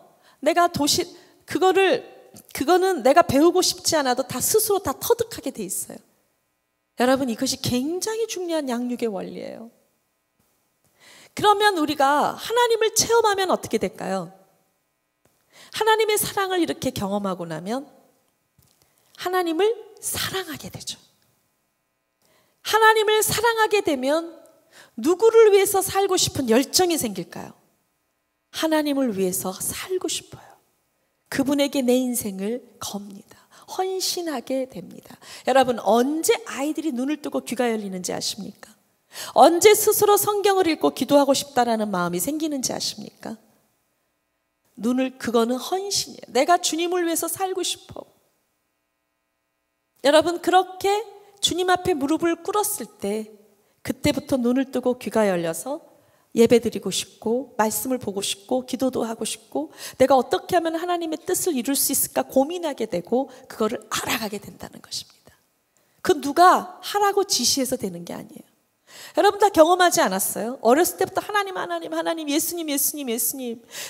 그거는 내가 배우고 싶지 않아도 다 스스로 다 터득하게 돼 있어요. 여러분, 이것이 굉장히 중요한 양육의 원리예요. 그러면 우리가 하나님을 체험하면 어떻게 될까요? 하나님의 사랑을 이렇게 경험하고 나면 하나님을 사랑하게 되죠. 하나님을 사랑하게 되면 누구를 위해서 살고 싶은 열정이 생길까요? 하나님을 위해서 살고 싶어요. 그분에게 내 인생을 겁니다. 헌신하게 됩니다. 여러분, 언제 아이들이 눈을 뜨고 귀가 열리는지 아십니까? 언제 스스로 성경을 읽고 기도하고 싶다라는 마음이 생기는지 아십니까? 그거는 헌신이에요. 내가 주님을 위해서 살고 싶어. 여러분, 그렇게 주님 앞에 무릎을 꿇었을 때 그때부터 눈을 뜨고 귀가 열려서 예배드리고 싶고 말씀을 보고 싶고 기도도 하고 싶고 내가 어떻게 하면 하나님의 뜻을 이룰 수 있을까 고민하게 되고 그거를 알아가게 된다는 것입니다. 그 누가 하라고 지시해서 되는 게 아니에요. 여러분 다 경험하지 않았어요? 어렸을 때부터 하나님 예수님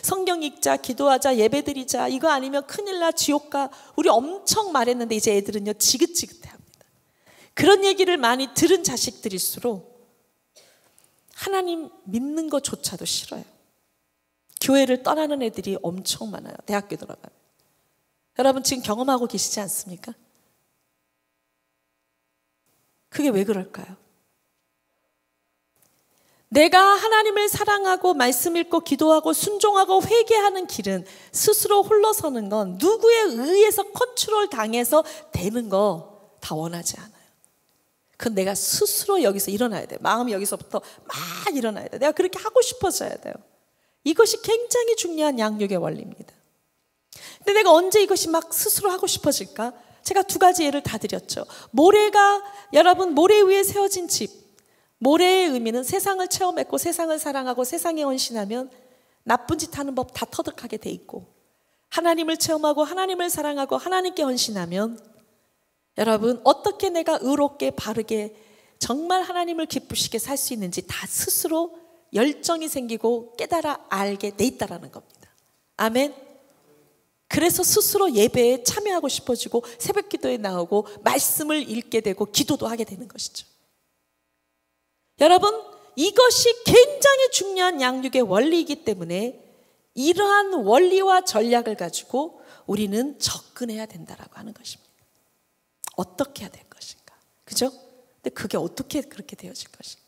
성경 읽자 기도하자 예배드리자 이거 아니면 큰일 나 지옥 가 우리 엄청 말했는데 이제 애들은요 지긋지긋해합니다. 그런 얘기를 많이 들은 자식들일수록 하나님 믿는 것조차도 싫어요. 교회를 떠나는 애들이 엄청 많아요. 대학교 들어가면. 여러분 지금 경험하고 계시지 않습니까? 그게 왜 그럴까요? 내가 하나님을 사랑하고 말씀 읽고 기도하고 순종하고 회개하는 길은 스스로 홀로 서는 건 누구에 의해서 컨트롤 당해서 되는 거 다 원하지 않아요. 그건 내가 스스로 여기서 일어나야 돼요. 마음이 여기서부터 막 일어나야 돼요. 내가 그렇게 하고 싶어져야 돼요. 이것이 굉장히 중요한 양육의 원리입니다. 근데 내가 언제 이것이 막 스스로 하고 싶어질까? 제가 두 가지 예를 다 드렸죠. 여러분 모래 위에 세워진 집. 모래의 의미는 세상을 체험했고 세상을 사랑하고 세상에 헌신하면 나쁜 짓 하는 법 다 터득하게 돼 있고 하나님을 체험하고 하나님을 사랑하고 하나님께 헌신하면 여러분 어떻게 내가 의롭게 바르게 정말 하나님을 기쁘시게 살 수 있는지 다 스스로 열정이 생기고 깨달아 알게 돼 있다라는 겁니다. 아멘. 그래서 스스로 예배에 참여하고 싶어지고 새벽 기도에 나오고 말씀을 읽게 되고 기도도 하게 되는 것이죠. 여러분 이것이 굉장히 중요한 양육의 원리이기 때문에 이러한 원리와 전략을 가지고 우리는 접근해야 된다라고 하는 것입니다. 어떻게 해야 될 것인가? 그죠? 근데 그게 어떻게 그렇게 되어질 것인가?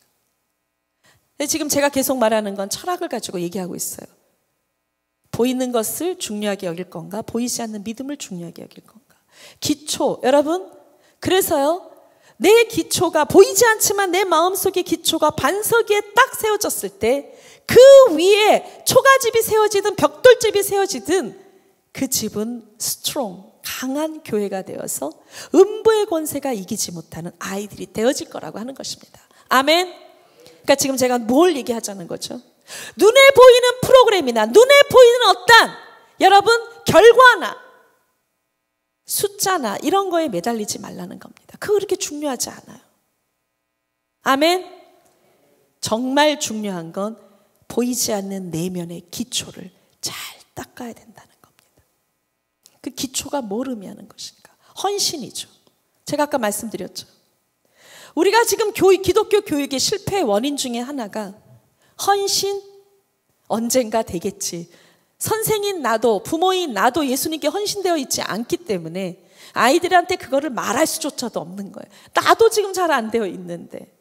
근데 지금 제가 계속 말하는 건 철학을 가지고 얘기하고 있어요. 보이는 것을 중요하게 여길 건가? 보이지 않는 믿음을 중요하게 여길 건가? 기초, 여러분 그래서요 내 기초가 보이지 않지만 내 마음속의 기초가 반석 위에 딱 세워졌을 때 그 위에 초가집이 세워지든 벽돌집이 세워지든 그 집은 스트롱 강한 교회가 되어서 음부의 권세가 이기지 못하는 아이들이 되어질 거라고 하는 것입니다. 아멘. 그러니까 지금 제가 뭘 얘기하자는 거죠? 눈에 보이는 프로그램이나 눈에 보이는 어떤 여러분 결과나 숫자나 이런 거에 매달리지 말라는 겁니다. 그거 그렇게 중요하지 않아요. 아멘. 정말 중요한 건 보이지 않는 내면의 기초를 잘 닦아야 된다는 겁니다. 그 기초가 뭘 의미하는 것인가? 헌신이죠. 제가 아까 말씀드렸죠. 우리가 지금 기독교 교육의 실패의 원인 중에 하나가 헌신 언젠가 되겠지. 선생인 나도 부모인 나도 예수님께 헌신되어 있지 않기 때문에 아이들한테 그거를 말할 수조차도 없는 거예요. 나도 지금 잘 안 되어 있는데.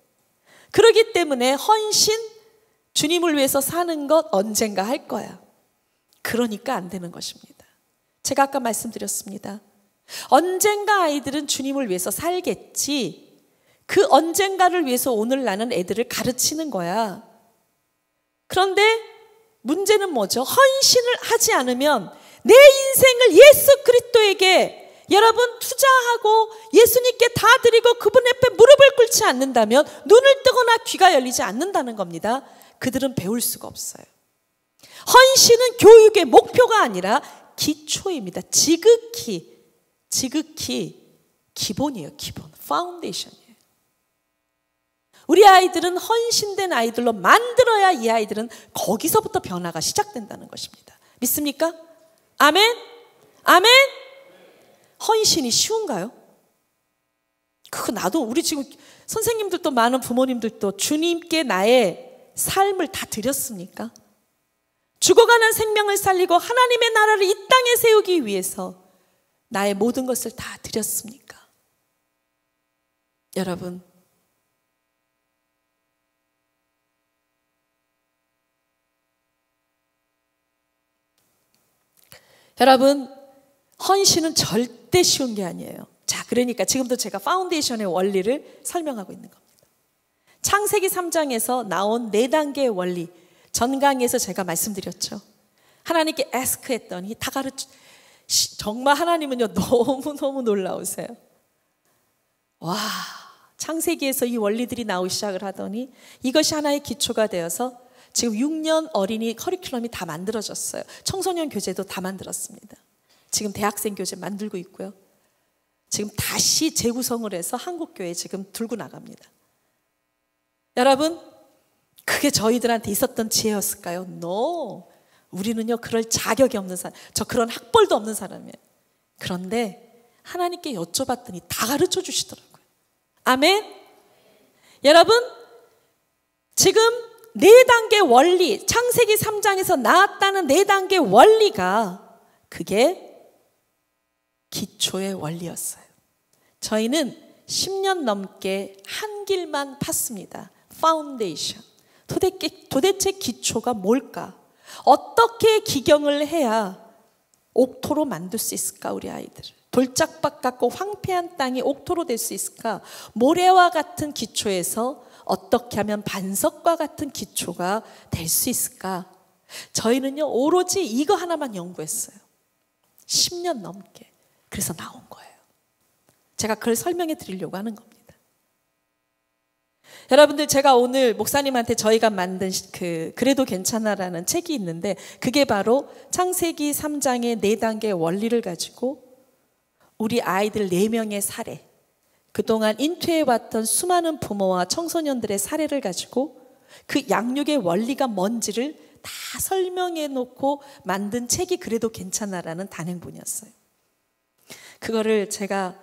그렇기 때문에 헌신 주님을 위해서 사는 것 언젠가 할 거야. 그러니까 안 되는 것입니다. 제가 아까 말씀드렸습니다. 언젠가 아이들은 주님을 위해서 살겠지. 그 언젠가를 위해서 오늘 나는 애들을 가르치는 거야. 그런데 문제는 뭐죠? 헌신을 하지 않으면 내 인생을 예수 그리스도에게 여러분 투자하고 예수님께 다 드리고 그분 앞에 무릎을 꿇지 않는다면 눈을 뜨거나 귀가 열리지 않는다는 겁니다. 그들은 배울 수가 없어요. 헌신은 교육의 목표가 아니라 기초입니다. 지극히 기본이에요. 기본, 파운데이션이에요. 우리 아이들은 헌신된 아이들로 만들어야 이 아이들은 거기서부터 변화가 시작된다는 것입니다. 믿습니까? 아멘? 아멘? 헌신이 쉬운가요? 나도 우리 지금 선생님들도 많은 부모님들도 주님께 나의 삶을 다 드렸습니까? 죽어가는 생명을 살리고 하나님의 나라를 이 땅에 세우기 위해서 나의 모든 것을 다 드렸습니까? 여러분, 헌신은 절대 쉬운 게 아니에요. 자, 그러니까 지금도 제가 파운데이션의 원리를 설명하고 있는 겁니다. 창세기 3장에서 나온 4단계의 원리, 전 강의에서 제가 말씀드렸죠. 하나님께 ask 했더니 다 정말 하나님은요, 너무너무 놀라우세요. 와, 창세기에서 이 원리들이 나오기 시작을 하더니 이것이 하나의 기초가 되어서 지금 6년 어린이 커리큘럼이 다 만들어졌어요. 청소년 교재도 다 만들었습니다. 지금 대학생 교재 만들고 있고요. 지금 다시 재구성을 해서 한국교회에 지금 들고 나갑니다. 여러분, 그게 저희들한테 있었던 지혜였을까요? No. 우리는요, 그럴 자격이 없는 사람, 저 그런 학벌도 없는 사람이에요. 그런데 하나님께 여쭤봤더니 다 가르쳐 주시더라고요. 아멘? 여러분, 지금 4단계 원리, 창세기 3장에서 나왔다는 4단계 원리가 그게 기초의 원리였어요. 저희는 10년 넘게 한 길만 팠습니다. 파운데이션. 도대체 기초가 뭘까? 어떻게 기경을 해야 옥토로 만들 수 있을까, 우리 아이들을? 돌짝밭 같고 황폐한 땅이 옥토로 될 수 있을까? 모래와 같은 기초에서 어떻게 하면 반석과 같은 기초가 될 수 있을까? 저희는요, 오로지 이거 하나만 연구했어요. 10년 넘게. 그래서 나온 거예요. 제가 그걸 설명해 드리려고 하는 겁니다. 여러분들, 제가 오늘 목사님한테 저희가 만든 그래도 괜찮아라는 책이 있는데, 그게 바로 창세기 3장의 4단계의 원리를 가지고 우리 아이들 4명의 사례, 그동안 인투해왔던 수많은 부모와 청소년들의 사례를 가지고 그 양육의 원리가 뭔지를 다 설명해 놓고 만든 책이 그래도 괜찮아라는 단행본이었어요. 그거를 제가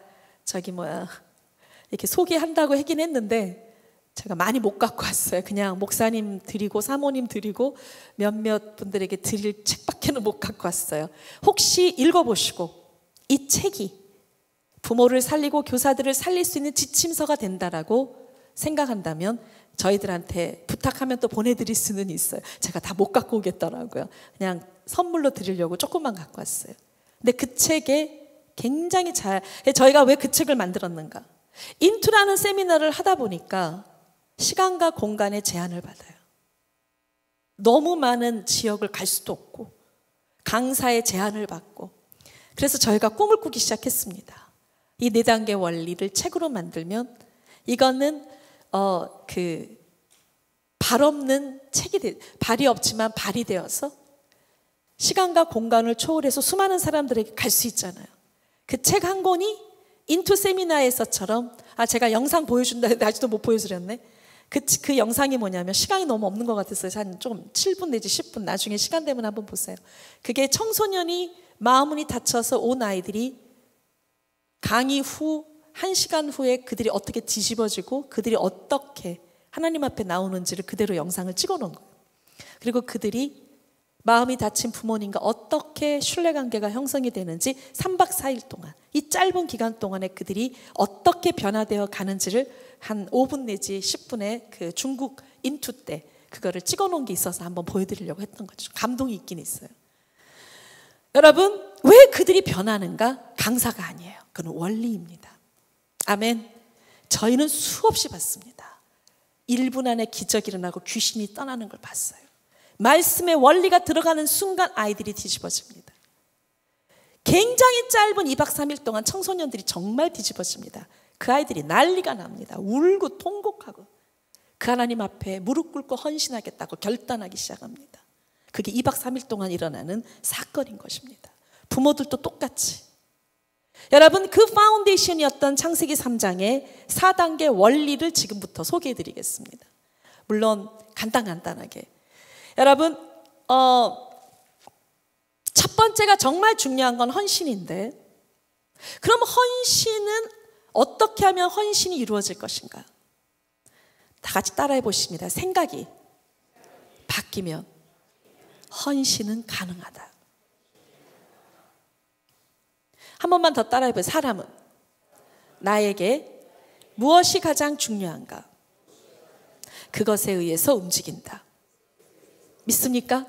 이렇게 소개한다고 하긴 했는데 제가 많이 못 갖고 왔어요. 그냥 목사님 드리고 사모님 드리고 몇몇 분들에게 드릴 책밖에는 못 갖고 왔어요. 혹시 읽어보시고 이 책이 부모를 살리고 교사들을 살릴 수 있는 지침서가 된다라고 생각한다면 저희들한테 부탁하면 또 보내드릴 수는 있어요. 제가 다 못 갖고 오겠더라고요. 그냥 선물로 드리려고 조금만 갖고 왔어요. 근데 그 책에 굉장히 저희가 왜 그 책을 만들었는가? 인투라는 세미나를 하다 보니까 시간과 공간에 제한을 받아요. 너무 많은 지역을 갈 수도 없고 강사의 제한을 받고, 그래서 저희가 꿈을 꾸기 시작했습니다. 이 4단계 원리를 책으로 만들면 이거는 발 없는 책이 발이 없지만 발이 되어서 시간과 공간을 초월해서 수많은 사람들에게 갈 수 있잖아요. 그 책 한 권이 인투 세미나에서처럼, 제가 영상 보여준다 했는데 아직도 못 보여드렸네. 그 영상이 뭐냐면, 시간이 너무 없는 것 같았어요. 한 좀 7분 내지 10분, 나중에 시간 되면 한번 보세요. 그게 청소년이 마음문이 닫혀서 온 아이들이 강의 후 1시간 후에 그들이 어떻게 뒤집어지고 그들이 어떻게 하나님 앞에 나오는지를 그대로 영상을 찍어 놓은 거예요. 그리고 그들이 마음이 닫힌 부모님과 어떻게 신뢰관계가 형성이 되는지 3박 4일 동안, 이 짧은 기간 동안에 그들이 어떻게 변화되어 가는지를 한 5분 내지 10분의 그 중국 인투 때 그거를 찍어 놓은 게 있어서 한번 보여드리려고 했던 거죠. 감동이 있긴 있어요. 여러분, 왜 그들이 변하는가? 강사가 아니에요. 그건 원리입니다. 아멘. 저희는 수없이 봤습니다. 1분 안에 기적이 일어나고 귀신이 떠나는 걸 봤어요. 말씀의 원리가 들어가는 순간 아이들이 뒤집어집니다. 굉장히 짧은 2박 3일 동안 청소년들이 정말 뒤집어집니다. 그 아이들이 난리가 납니다. 울고 통곡하고 그 하나님 앞에 무릎 꿇고 헌신하겠다고 결단하기 시작합니다. 그게 2박 3일 동안 일어나는 사건인 것입니다. 부모들도 똑같이. 여러분, 그 파운데이션이었던 창세기 3장의 4단계 원리를 지금부터 소개해 드리겠습니다. 물론 간단하게. 여러분, 첫 번째가 정말 중요한 건 헌신인데, 그럼 헌신은 어떻게 하면 헌신이 이루어질 것인가? 다 같이 따라해 보십니다. 생각이 바뀌면 헌신은 가능하다. 한 번만 더 따라해 보세요. 사람은 나에게 무엇이 가장 중요한가? 그것에 의해서 움직인다. 믿습니까?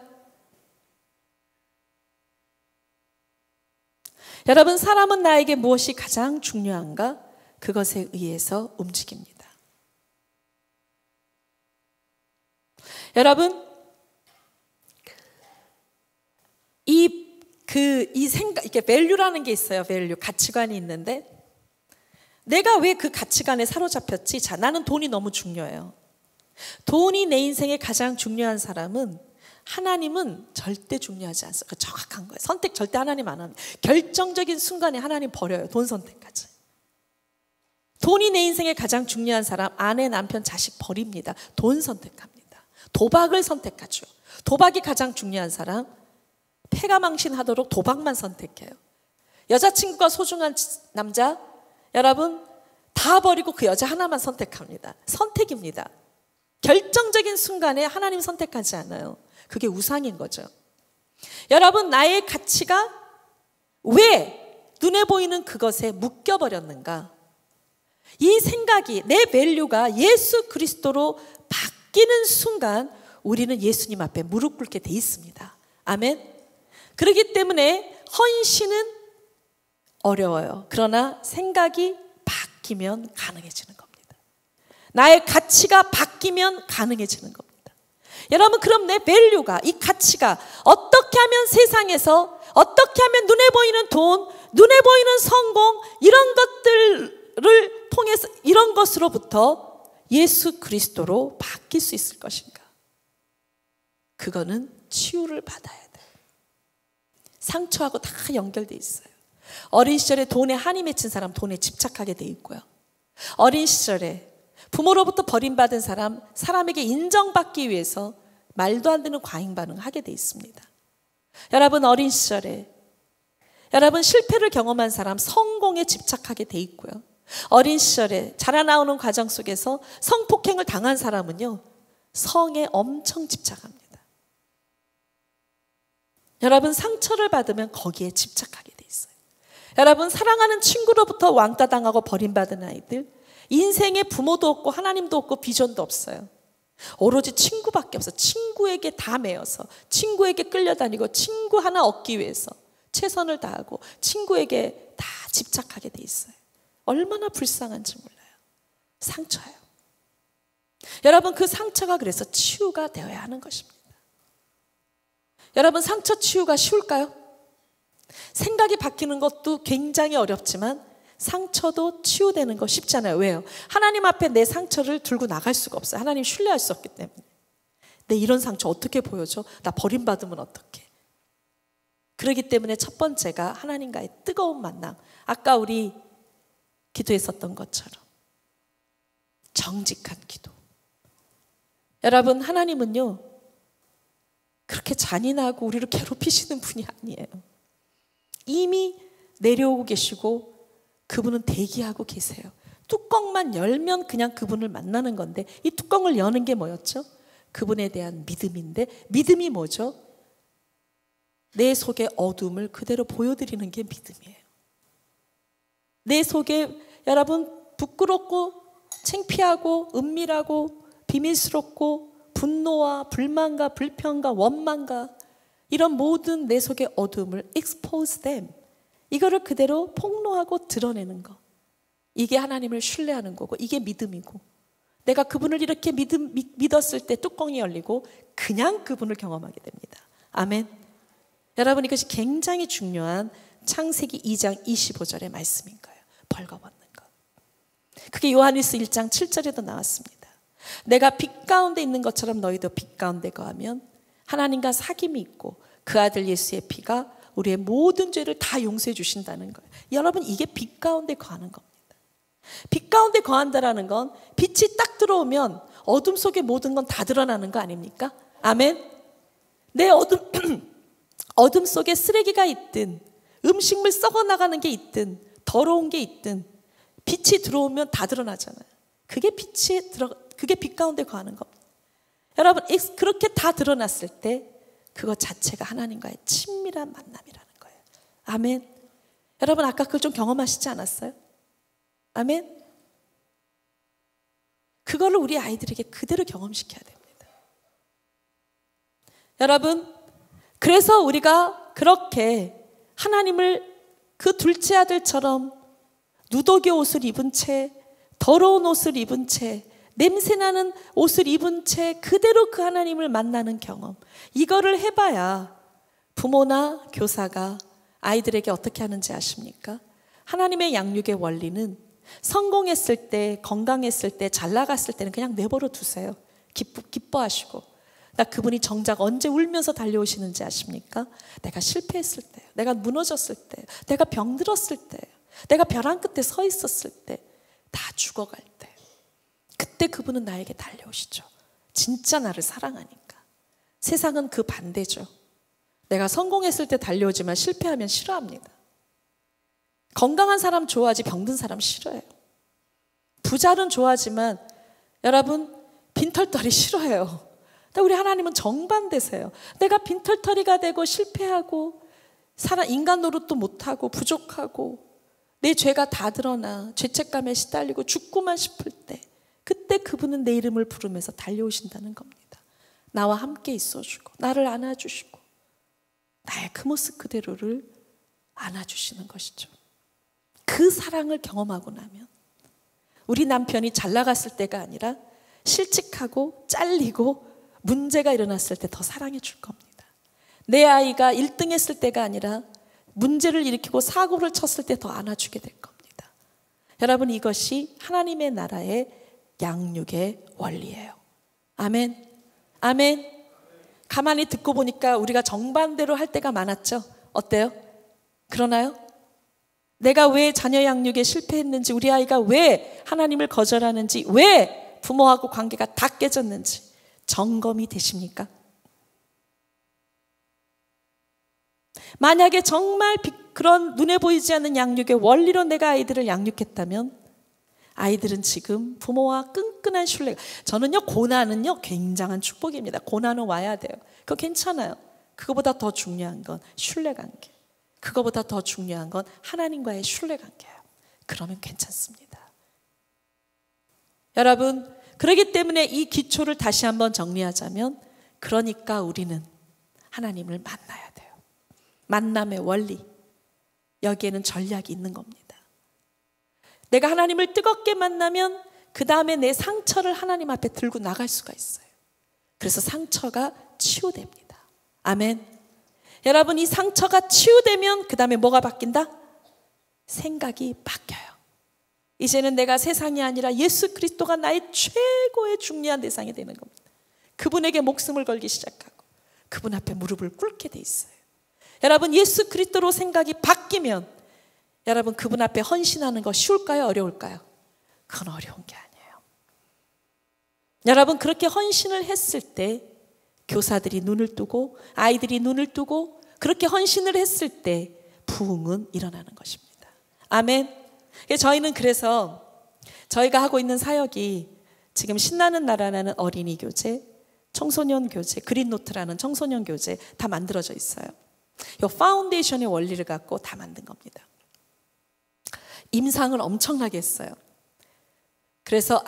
여러분, 사람은 나에게 무엇이 가장 중요한가? 그것에 의해서 움직입니다. 여러분, 이 생각, 이게 밸류라는 게 있어요. 밸류, 가치관이 있는데, 내가 왜 그 가치관에 사로잡혔지? 자, 나는 돈이 너무 중요해요. 돈이 내 인생에 가장 중요한 사람은, 하나님은 절대 중요하지 않습니다. 정확한 거예요. 선택 절대 하나님 안 합니다. 결정적인 순간에 하나님 버려요. 돈 선택까지. 돈이 내 인생에 가장 중요한 사람, 아내, 남편, 자식 버립니다. 돈 선택합니다. 도박을 선택하죠. 도박이 가장 중요한 사람, 패가망신하도록 도박만 선택해요. 여자친구가 소중한 남자, 여러분 다 버리고 그 여자 하나만 선택합니다. 선택입니다. 결정적인 순간에 하나님 선택하지 않아요. 그게 우상인 거죠. 여러분, 나의 가치가 왜 눈에 보이는 그것에 묶여버렸는가? 이 생각이, 내 밸류가 예수 그리스도로 바뀌는 순간 우리는 예수님 앞에 무릎 꿇게 돼 있습니다. 아멘. 그렇기 때문에 헌신은 어려워요. 그러나 생각이 바뀌면 가능해지는 겁니다. 나의 가치가 바뀌면 가능해지는 겁니다. 여러분, 그럼 내 밸류가, 이 가치가 어떻게 하면 세상에서, 어떻게 하면 눈에 보이는 돈, 눈에 보이는 성공, 이런 것들을 통해서, 이런 것으로부터 예수 그리스도로 바뀔 수 있을 것인가? 그거는 치유를 받아야 돼요. 상처하고 다 연결돼 있어요. 어린 시절에 돈에 한이 맺힌 사람 돈에 집착하게 돼 있고요. 어린 시절에 부모로부터 버림받은 사람, 사람에게 인정받기 위해서 말도 안 되는 과잉 반응을 하게 돼 있습니다. 여러분, 어린 시절에 여러분 실패를 경험한 사람 성공에 집착하게 돼 있고요. 어린 시절에 자라나오는 과정 속에서 성폭행을 당한 사람은요, 성에 엄청 집착합니다. 여러분, 상처를 받으면 거기에 집착하게 돼 있어요. 여러분, 사랑하는 친구로부터 왕따 당하고 버림받은 아이들, 인생에 부모도 없고 하나님도 없고 비전도 없어요. 오로지 친구밖에 없어. 친구에게 다 매여서, 친구에게 끌려다니고, 친구 하나 얻기 위해서 최선을 다하고 친구에게 다 집착하게 돼 있어요. 얼마나 불쌍한지 몰라요. 상처예요. 여러분, 그 상처가 그래서 치유가 되어야 하는 것입니다. 여러분, 상처 치유가 쉬울까요? 생각이 바뀌는 것도 굉장히 어렵지만 상처도 치유되는 거 쉽잖아요. 왜요? 하나님 앞에 내 상처를 들고 나갈 수가 없어요. 하나님 신뢰할 수 없기 때문에. 내 이런 상처 어떻게 보여줘? 나 버림받으면 어떡해? 그렇기 때문에 첫 번째가 하나님과의 뜨거운 만남. 아까 우리 기도했었던 것처럼 정직한 기도. 여러분, 하나님은요 그렇게 잔인하고 우리를 괴롭히시는 분이 아니에요. 이미 내려오고 계시고 그분은 대기하고 계세요. 뚜껑만 열면 그냥 그분을 만나는 건데, 이 뚜껑을 여는 게 뭐였죠? 그분에 대한 믿음인데, 믿음이 뭐죠? 내 속의 어둠을 그대로 보여드리는 게 믿음이에요. 내 속에 여러분 부끄럽고 창피하고 은밀하고 비밀스럽고 분노와 불만과 불평과 원망과 이런 모든 내 속의 어둠을 expose them, 이거를 그대로 폭로하고 드러내는 거, 이게 하나님을 신뢰하는 거고, 이게 믿음이고, 내가 그분을 이렇게 믿었을 때 뚜껑이 열리고 그냥 그분을 경험하게 됩니다. 아멘. 여러분, 이것이 굉장히 중요한 창세기 2장 25절의 말씀인 거예요. 벌거벗는 것. 그게 요한일서 1장 7절에도 나왔습니다. 내가 빛 가운데 있는 것처럼 너희도 빛 가운데 거하면 하나님과 사귐이 있고 그 아들 예수의 피가 우리의 모든 죄를 다 용서해 주신다는 거예요. 여러분, 이게 빛 가운데 거하는 겁니다. 빛 가운데 거한다라는 건 빛이 딱 들어오면 어둠 속에 모든 건 다 드러나는 거 아닙니까? 아멘. 내 어둠 속에 쓰레기가 있든 음식물 썩어나가는 게 있든 더러운 게 있든 빛이 들어오면 다 드러나잖아요. 그게 빛 가운데 거하는 겁니다. 여러분, 그렇게 다 드러났을 때 그것 자체가 하나님과의 친밀한 만남이라는 거예요. 아멘. 여러분, 아까 그걸 좀 경험하시지 않았어요? 아멘. 그거를 우리 아이들에게 그대로 경험시켜야 됩니다. 여러분, 그래서 우리가 그렇게 하나님을 그 둘째 아들처럼 누더기 옷을 입은 채, 더러운 옷을 입은 채, 냄새나는 옷을 입은 채 그대로 그 하나님을 만나는 경험, 이거를 해봐야 부모나 교사가 아이들에게 어떻게 하는지 아십니까? 하나님의 양육의 원리는 성공했을 때, 건강했을 때, 잘 나갔을 때는 그냥 내버려 두세요. 기뻐하시고. 나 그분이 정작 언제 울면서 달려오시는지 아십니까? 내가 실패했을 때, 내가 무너졌을 때, 내가 병들었을 때, 내가 벼랑 끝에 서 있었을 때, 다 죽어갈 때, 그때 그분은 나에게 달려오시죠. 진짜 나를 사랑하니까. 세상은 그 반대죠. 내가 성공했을 때 달려오지만 실패하면 싫어합니다. 건강한 사람 좋아하지 병든 사람 싫어해요. 부자는 좋아하지만 여러분, 빈털터리 싫어해요. 근데 우리 하나님은 정반대세요. 내가 빈털터리가 되고 실패하고 인간 노릇도 못하고 부족하고 내 죄가 다 드러나 죄책감에 시달리고 죽고만 싶을 때, 그때 그분은 내 이름을 부르면서 달려오신다는 겁니다. 나와 함께 있어주고 나를 안아주시고 나의 그 모습 그대로를 안아주시는 것이죠. 그 사랑을 경험하고 나면 우리 남편이 잘 나갔을 때가 아니라 실직하고 잘리고 문제가 일어났을 때 더 사랑해 줄 겁니다. 내 아이가 1등 했을 때가 아니라 문제를 일으키고 사고를 쳤을 때 더 안아주게 될 겁니다. 여러분, 이것이 하나님의 나라의 양육의 원리예요. 아멘. 아멘. 가만히 듣고 보니까 우리가 정반대로 할 때가 많았죠. 어때요? 그러나요? 내가 왜 자녀 양육에 실패했는지, 우리 아이가 왜 하나님을 거절하는지, 왜 부모하고 관계가 다 깨졌는지 점검이 되십니까? 만약에 정말 그런 눈에 보이지 않는 양육의 원리로 내가 아이들을 양육했다면 아이들은 지금 부모와 끈끈한 신뢰가, 저는요, 고난은요 굉장한 축복입니다. 고난은 와야 돼요. 그거 괜찮아요. 그거보다 더 중요한 건 신뢰관계, 그거보다 더 중요한 건 하나님과의 신뢰관계예요. 그러면 괜찮습니다. 여러분, 그렇기 때문에 이 기초를 다시 한번 정리하자면, 그러니까 우리는 하나님을 만나야 돼요. 만남의 원리, 여기에는 전략이 있는 겁니다. 내가 하나님을 뜨겁게 만나면 그 다음에 내 상처를 하나님 앞에 들고 나갈 수가 있어요. 그래서 상처가 치유됩니다. 아멘. 여러분, 이 상처가 치유되면 그 다음에 뭐가 바뀐다? 생각이 바뀌어요. 이제는 내가 세상이 아니라 예수 그리스도가 나의 최고의 중요한 대상이 되는 겁니다. 그분에게 목숨을 걸기 시작하고 그분 앞에 무릎을 꿇게 돼 있어요. 여러분, 예수 그리스도로 생각이 바뀌면 여러분, 그분 앞에 헌신하는 거 쉬울까요? 어려울까요? 그건 어려운 게 아니에요. 여러분, 그렇게 헌신을 했을 때 교사들이 눈을 뜨고 아이들이 눈을 뜨고 그렇게 헌신을 했을 때 부흥은 일어나는 것입니다. 아멘. 저희는 그래서 저희가 하고 있는 사역이 지금 신나는 나라라는 어린이 교재, 청소년 교재, 그린노트라는 청소년 교재 다 만들어져 있어요. 이 파운데이션의 원리를 갖고 다 만든 겁니다. 임상을 엄청나게 했어요. 그래서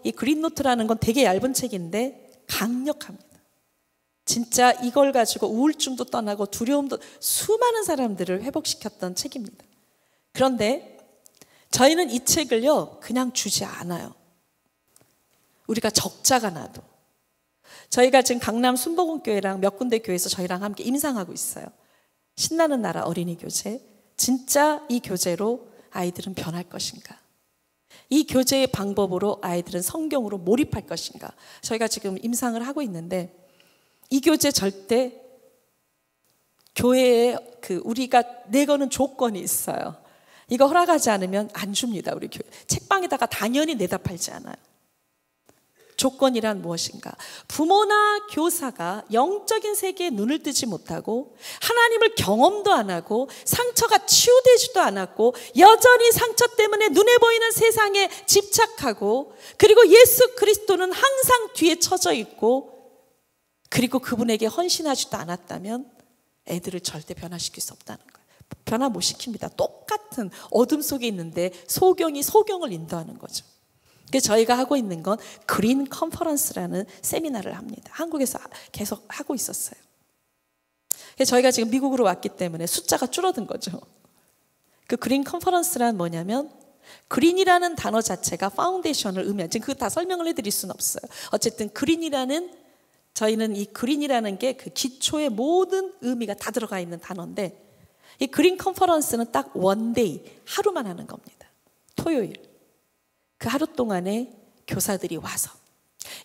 이 그린노트라는 건 되게 얇은 책인데 강력합니다. 진짜 이걸 가지고 우울증도 떠나고 두려움도, 수많은 사람들을 회복시켰던 책입니다. 그런데 저희는 이 책을요 그냥 주지 않아요. 우리가 적자가 나도. 저희가 지금 강남 순복음교회랑 몇 군데 교회에서 저희랑 함께 임상하고 있어요. 신나는 나라 어린이 교재. 진짜 이 교재로 아이들은 변할 것인가? 이 교재의 방법으로 아이들은 성경으로 몰입할 것인가? 저희가 지금 임상을 하고 있는데, 이 교재 절대 교회에 우리가 내거는 조건이 있어요. 이거 허락하지 않으면 안 줍니다. 우리 교회. 책방에다가 당연히 내다 팔지 않아요. 조건이란 무엇인가? 부모나 교사가 영적인 세계에 눈을 뜨지 못하고 하나님을 경험도 안 하고 상처가 치유되지도 않았고 여전히 상처 때문에 눈에 보이는 세상에 집착하고 그리고 예수 그리스도는 항상 뒤에 처져 있고 그리고 그분에게 헌신하지도 않았다면 애들을 절대 변화시킬 수 없다는 거예요. 변화 못 시킵니다. 똑같은 어둠 속에 있는데 소경을 인도하는 거죠. 그래서 저희가 하고 있는 건 그린 컨퍼런스라는 세미나를 합니다. 한국에서 계속 하고 있었어요. 그래서 저희가 지금 미국으로 왔기 때문에 숫자가 줄어든 거죠. 그 그린 컨퍼런스란 뭐냐면 그린이라는 단어 자체가 파운데이션을 의미하는, 지금 그거 다 설명을 해드릴 수는 없어요. 어쨌든 저희는 이 그린이라는 게 그 기초의 모든 의미가 다 들어가 있는 단어인데 이 그린 컨퍼런스는 딱 원데이, 하루만 하는 겁니다. 토요일. 그 하루 동안에 교사들이 와서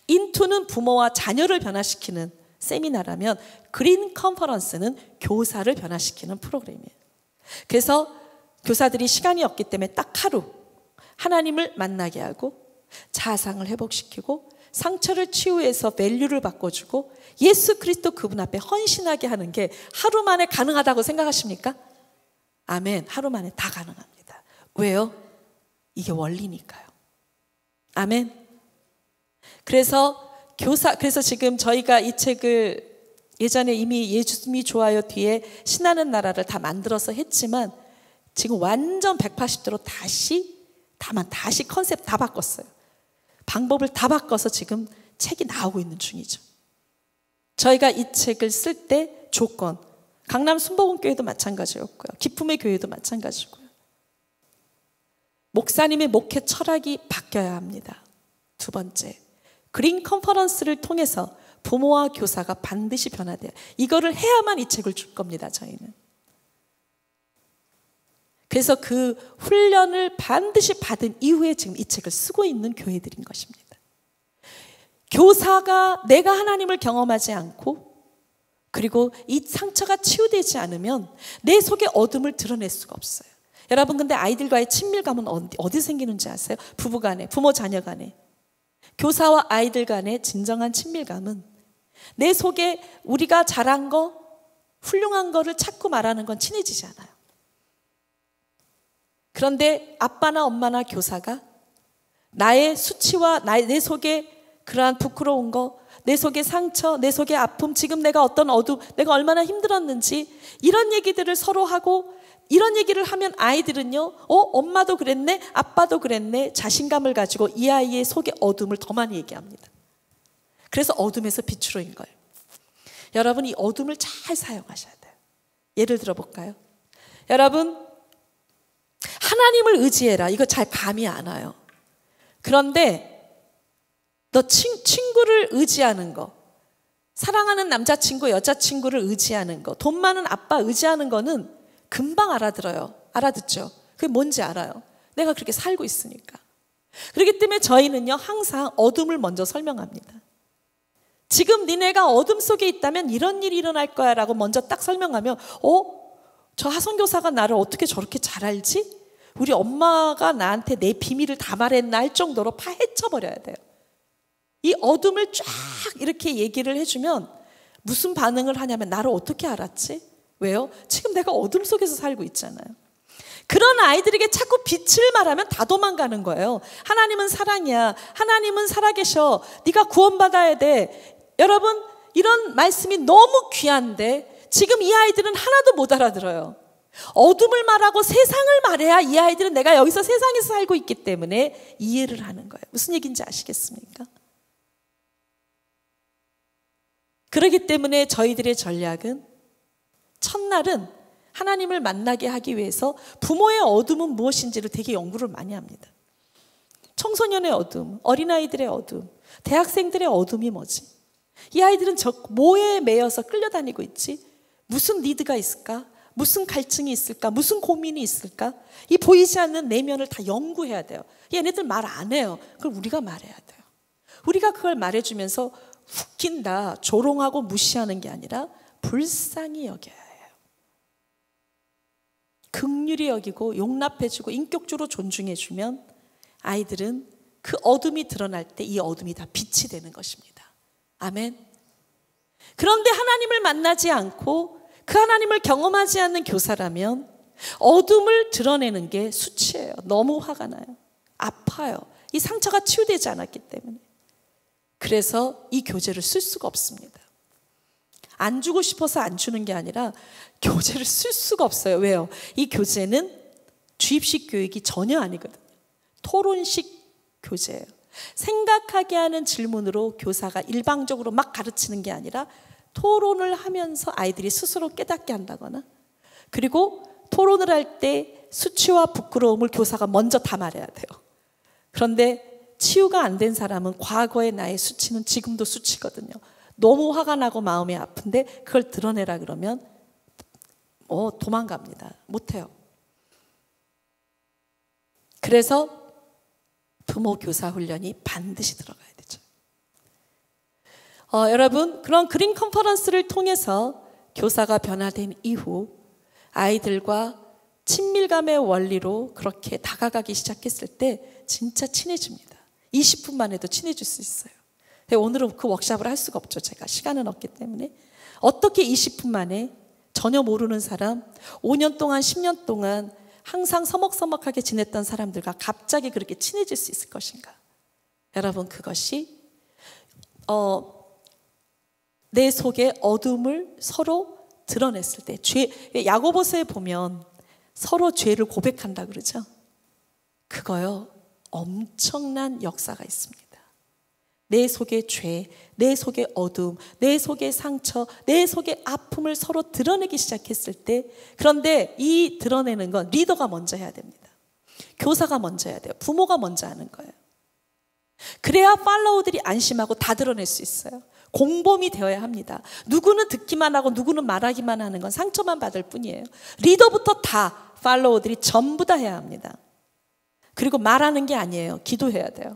인투는 부모와 자녀를 변화시키는 세미나라면 그린 컨퍼런스는 교사를 변화시키는 프로그램이에요. 그래서 교사들이 시간이 없기 때문에 딱 하루 하나님을 만나게 하고 자아상을 회복시키고 상처를 치유해서 밸류를 바꿔주고 예수 그리스도 그분 앞에 헌신하게 하는 게 하루 만에 가능하다고 생각하십니까? 아멘. 하루 만에 다 가능합니다. 왜요? 이게 원리니까요. 아멘. 그래서 지금 저희가 이 책을 예전에 이미 예수님이 좋아요 뒤에 신나는 나라를 다 만들어서 했지만 지금 완전 180도로 다시 컨셉 다 바꿨어요. 방법을 다 바꿔서 지금 책이 나오고 있는 중이죠. 저희가 이 책을 쓸 때 조건, 강남 순복음교회도 마찬가지였고요. 기쁨의 교회도 마찬가지고요. 목사님의 목회 철학이 바뀌어야 합니다. 두 번째, 그린 컨퍼런스를 통해서 부모와 교사가 반드시 변화돼요. 이거를 해야만 이 책을 줄 겁니다. 저희는. 그래서 그 훈련을 반드시 받은 이후에 지금 이 책을 쓰고 있는 교회들인 것입니다. 교사가 내가 하나님을 경험하지 않고 그리고 이 상처가 치유되지 않으면 내 속의 어둠을 드러낼 수가 없어요. 여러분 근데 아이들과의 친밀감은 어디 생기는지 아세요? 부부 간에, 부모 자녀 간에. 교사와 아이들 간의 진정한 친밀감은 내 속에 우리가 잘한 거, 훌륭한 거를 찾고 말하는 건 친해지지 않아요. 그런데 아빠나 엄마나 교사가 나의 수치와 내 속에 그러한 부끄러운 거, 내 속의 상처, 내 속의 아픔, 지금 내가 어떤 어둠, 내가 얼마나 힘들었는지 이런 얘기들을 서로 하고 이런 얘기를 하면 아이들은요, 엄마도 그랬네, 아빠도 그랬네, 자신감을 가지고 이 아이의 속의 어둠을 더 많이 얘기합니다. 그래서 어둠에서 빛으로 인 거예요. 여러분, 이 어둠을 잘 사용하셔야 돼요. 예를 들어 볼까요? 여러분, 하나님을 의지해라. 이거 잘 감이 안 와요. 그런데 너 친구를 의지하는 거, 사랑하는 남자친구, 여자친구를 의지하는 거, 돈 많은 아빠 의지하는 거는 금방 알아듣죠. 그게 뭔지 알아요. 내가 그렇게 살고 있으니까. 그렇기 때문에 저희는요, 항상 어둠을 먼저 설명합니다. 지금 니네가 어둠 속에 있다면 이런 일이 일어날 거야 라고 먼저 딱 설명하면 저 하성교사가 나를 어떻게 저렇게 잘 알지? 우리 엄마가 나한테 내 비밀을 다 말했나 할 정도로 파헤쳐버려야 돼요. 이 어둠을 쫙 이렇게 얘기를 해주면 무슨 반응을 하냐면 나를 어떻게 알았지? 왜요? 지금 내가 어둠 속에서 살고 있잖아요. 그런 아이들에게 자꾸 빛을 말하면 다 도망가는 거예요. 하나님은 사랑이야. 하나님은 살아계셔. 네가 구원받아야 돼. 여러분, 이런 말씀이 너무 귀한데 지금 이 아이들은 하나도 못 알아들어요. 어둠을 말하고 세상을 말해야 이 아이들은 내가 여기서 세상에서 살고 있기 때문에 이해를 하는 거예요. 무슨 얘기인지 아시겠습니까? 그렇기 때문에 저희들의 전략은 첫날은 하나님을 만나게 하기 위해서 부모의 어둠은 무엇인지를 되게 연구를 많이 합니다. 청소년의 어둠, 어린아이들의 어둠, 대학생들의 어둠이 뭐지? 이 아이들은 뭐에 매여서 끌려다니고 있지? 무슨 니드가 있을까? 무슨 갈증이 있을까? 무슨 고민이 있을까? 이 보이지 않는 내면을 다 연구해야 돼요. 얘네들 말 안 해요. 그걸 우리가 말해야 돼요. 우리가 그걸 말해주면서 웃긴다, 조롱하고 무시하는 게 아니라 불쌍히 여겨야 해요. 긍휼히 여기고 용납해주고 인격적으로 존중해주면 아이들은 그 어둠이 드러날 때 이 어둠이 다 빛이 되는 것입니다. 아멘. 그런데 하나님을 만나지 않고 그 하나님을 경험하지 않는 교사라면 어둠을 드러내는 게 수치예요. 너무 화가 나요. 아파요. 이 상처가 치유되지 않았기 때문에. 그래서 이 교재를 쓸 수가 없습니다. 안 주고 싶어서 안 주는 게 아니라 교재를 쓸 수가 없어요. 왜요? 이 교재는 주입식 교육이 전혀 아니거든요. 토론식 교재예요. 생각하게 하는 질문으로 교사가 일방적으로 막 가르치는 게 아니라 토론을 하면서 아이들이 스스로 깨닫게 한다거나, 그리고 토론을 할 때 수치와 부끄러움을 교사가 먼저 다 말해야 돼요. 그런데 치유가 안 된 사람은 과거의 나의 수치는 지금도 수치거든요. 너무 화가 나고 마음이 아픈데 그걸 드러내라 그러면 도망갑니다. 못해요. 그래서 부모 교사 훈련이 반드시 들어가야 되죠. 여러분, 그런 그린 컨퍼런스를 통해서 교사가 변화된 이후 아이들과 친밀감의 원리로 그렇게 다가가기 시작했을 때 진짜 친해집니다. 20분만 해도 친해질 수 있어요. 오늘은 그 워크숍을 할 수가 없죠. 제가 시간은 없기 때문에. 어떻게 20분 만에 전혀 모르는 사람, 5년 동안 10년 동안 항상 서먹서먹하게 지냈던 사람들과 갑자기 그렇게 친해질 수 있을 것인가? 여러분, 그것이 내 속의 어둠을 서로 드러냈을 때, 야고보서에 보면 서로 죄를 고백한다 그러죠. 그거요, 엄청난 역사가 있습니다. 내 속의 죄, 내 속의 어둠, 내 속의 상처, 내 속의 아픔을 서로 드러내기 시작했을 때, 그런데 이 드러내는 건 리더가 먼저 해야 됩니다. 교사가 먼저 해야 돼요. 부모가 먼저 하는 거예요. 그래야 팔로워들이 안심하고 다 드러낼 수 있어요. 공범이 되어야 합니다. 누구는 듣기만 하고 누구는 말하기만 하는 건 상처만 받을 뿐이에요. 리더부터 다 팔로워들이 전부 다 해야 합니다. 그리고 말하는 게 아니에요. 기도해야 돼요.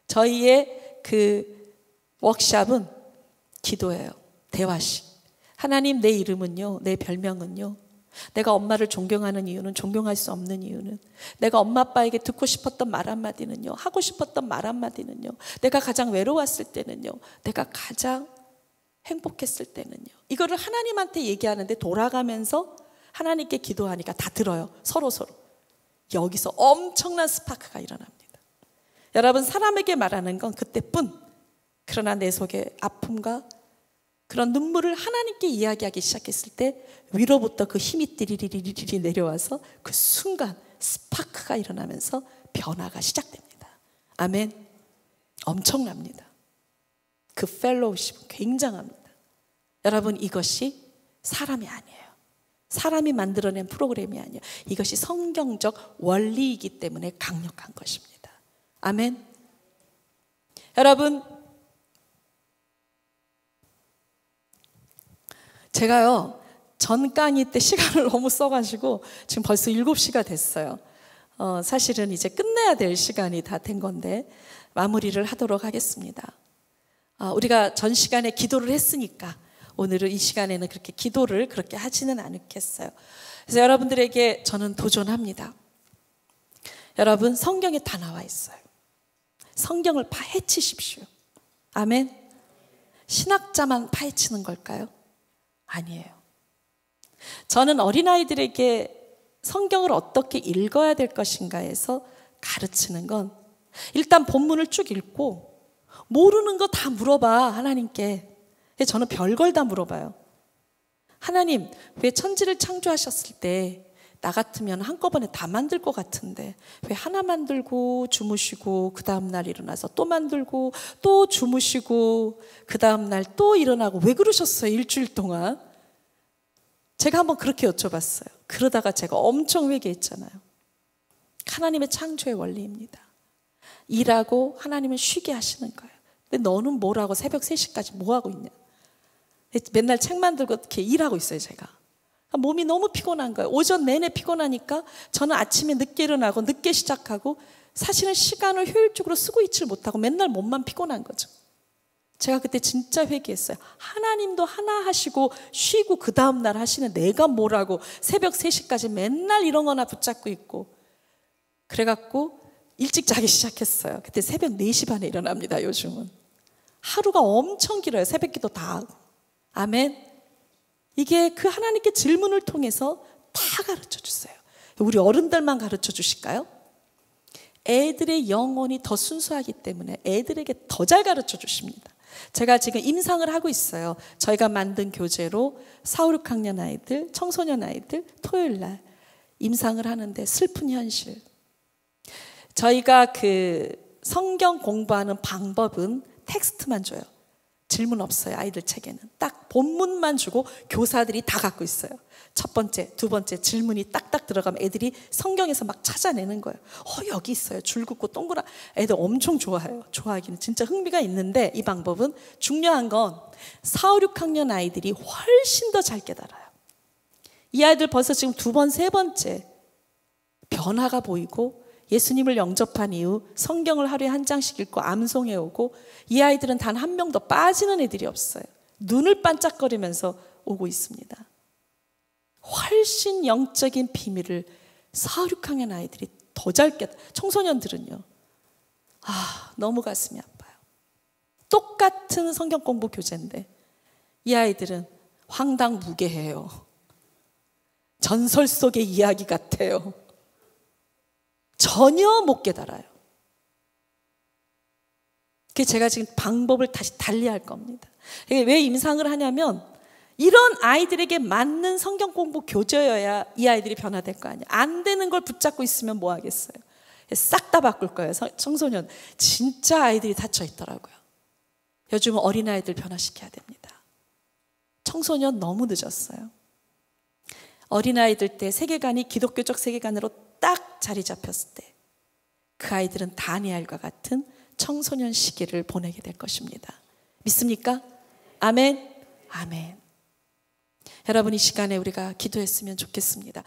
저희의 그 워크숍은 기도예요. 대화식. 하나님, 내 이름은요, 내 별명은요, 내가 엄마를 존경하는 이유는, 존경할 수 없는 이유는, 내가 엄마 아빠에게 듣고 싶었던 말 한마디는요, 하고 싶었던 말 한마디는요, 내가 가장 외로웠을 때는요, 내가 가장 행복했을 때는요, 이거를 하나님한테 얘기하는데 돌아가면서 하나님께 기도하니까 다 들어요. 서로. 여기서 엄청난 스파크가 일어납니다. 여러분, 사람에게 말하는 건 그때뿐. 그러나 내 속의 아픔과 그런 눈물을 하나님께 이야기하기 시작했을 때 위로부터 그 힘이 띠리리리리 내려와서 그 순간 스파크가 일어나면서 변화가 시작됩니다. 아멘. 엄청납니다. 그 펠로우십은 굉장합니다. 여러분, 이것이 사람이 아니에요. 사람이 만들어낸 프로그램이 아니에요. 이것이 성경적 원리이기 때문에 강력한 것입니다. 아멘. 여러분, 제가요, 전 강의 때 시간을 너무 써가지고 지금 벌써 7시가 됐어요. 사실은 이제 끝내야 될 시간이 다 된 건데 마무리를 하도록 하겠습니다. 우리가 전 시간에 기도를 했으니까 오늘은 이 시간에는 그렇게 기도를 그렇게 하지는 않겠어요. 그래서 여러분들에게 저는 도전합니다. 여러분, 성경에 다 나와 있어요. 성경을 파헤치십시오. 아멘. 신학자만 파헤치는 걸까요? 아니에요. 저는 어린아이들에게 성경을 어떻게 읽어야 될 것인가에서 가르치는 건 일단 본문을 쭉 읽고 모르는 거 다 물어봐, 하나님께. 저는 별걸 다 물어봐요. 하나님, 왜 천지를 창조하셨을 때 나 같으면 한꺼번에 다 만들 것 같은데 왜 하나 만들고 주무시고 그 다음날 일어나서 또 만들고 또 주무시고 그 다음날 또 일어나고 왜 그러셨어요? 일주일 동안. 제가 한번 그렇게 여쭤봤어요. 그러다가 제가 엄청 회개했잖아요. 하나님의 창조의 원리입니다. 일하고 하나님은 쉬게 하시는 거예요. 근데 너는 뭐라고 새벽 3시까지 뭐하고 있냐. 맨날 책만 들고 이렇게 일하고 있어요, 제가. 몸이 너무 피곤한 거예요. 오전 내내 피곤하니까 저는 아침에 늦게 일어나고 늦게 시작하고 사실은 시간을 효율적으로 쓰고 있지 못하고 맨날 몸만 피곤한 거죠. 제가 그때 진짜 회개했어요. 하나님도 하나 하시고 쉬고 그 다음날 하시는 내가 뭐라고 새벽 3시까지 맨날 이런 거나 붙잡고 있고. 그래갖고 일찍 자기 시작했어요. 그때 새벽 4시 반에 일어납니다. 요즘은 하루가 엄청 길어요. 새벽기도 다 하고. 아멘. 이게 그 하나님께 질문을 통해서 다 가르쳐 주세요. 우리 어른들만 가르쳐 주실까요? 애들의 영혼이 더 순수하기 때문에 애들에게 더 잘 가르쳐 주십니다. 제가 지금 임상을 하고 있어요. 저희가 만든 교재로 4, 5, 6학년 아이들, 청소년 아이들 토요일 날 임상을 하는데 슬픈 현실. 저희가 그 성경 공부하는 방법은 텍스트만 줘요. 질문 없어요. 아이들 책에는 딱 본문만 주고 교사들이 다 갖고 있어요. 첫 번째, 두 번째 질문이 딱딱 들어가면 애들이 성경에서 막 찾아내는 거예요. 여기 있어요. 줄 긋고 동그라. 애들 엄청 좋아해요. 좋아하기는 진짜 흥미가 있는데 이 방법은 중요한 건 4, 5, 6학년 아이들이 훨씬 더 잘 깨달아요. 이 아이들 벌써 지금 2번, 3번째 변화가 보이고 예수님을 영접한 이후 성경을 하루에 한 장씩 읽고 암송해 오고 이 아이들은 단 한 명도 빠지는 애들이 없어요. 눈을 반짝거리면서 오고 있습니다. 훨씬 영적인 비밀을 4, 5, 6학년 아이들이 더 잘 깨달아요. 청소년들은요. 너무 가슴이 아파요. 똑같은 성경 공부 교재인데 이 아이들은 황당무계해요. 전설 속의 이야기 같아요. 전혀 못 깨달아요. 그래서 제가 지금 방법을 다시 달리할 겁니다. 왜 임상을 하냐면 이런 아이들에게 맞는 성경 공부 교재여야 이 아이들이 변화될 거 아니에요. 안 되는 걸 붙잡고 있으면 뭐 하겠어요. 싹 다 바꿀 거예요. 청소년 진짜 아이들이 닫혀 있더라고요. 요즘은 어린아이들 변화시켜야 됩니다. 청소년 너무 늦었어요. 어린아이들 때 세계관이 기독교적 세계관으로 딱 자리 잡혔을 때 그 아이들은 다니엘과 같은 청소년 시기를 보내게 될 것입니다. 믿습니까? 아멘. 아멘. 여러분 이 시간에 우리가 기도했으면 좋겠습니다.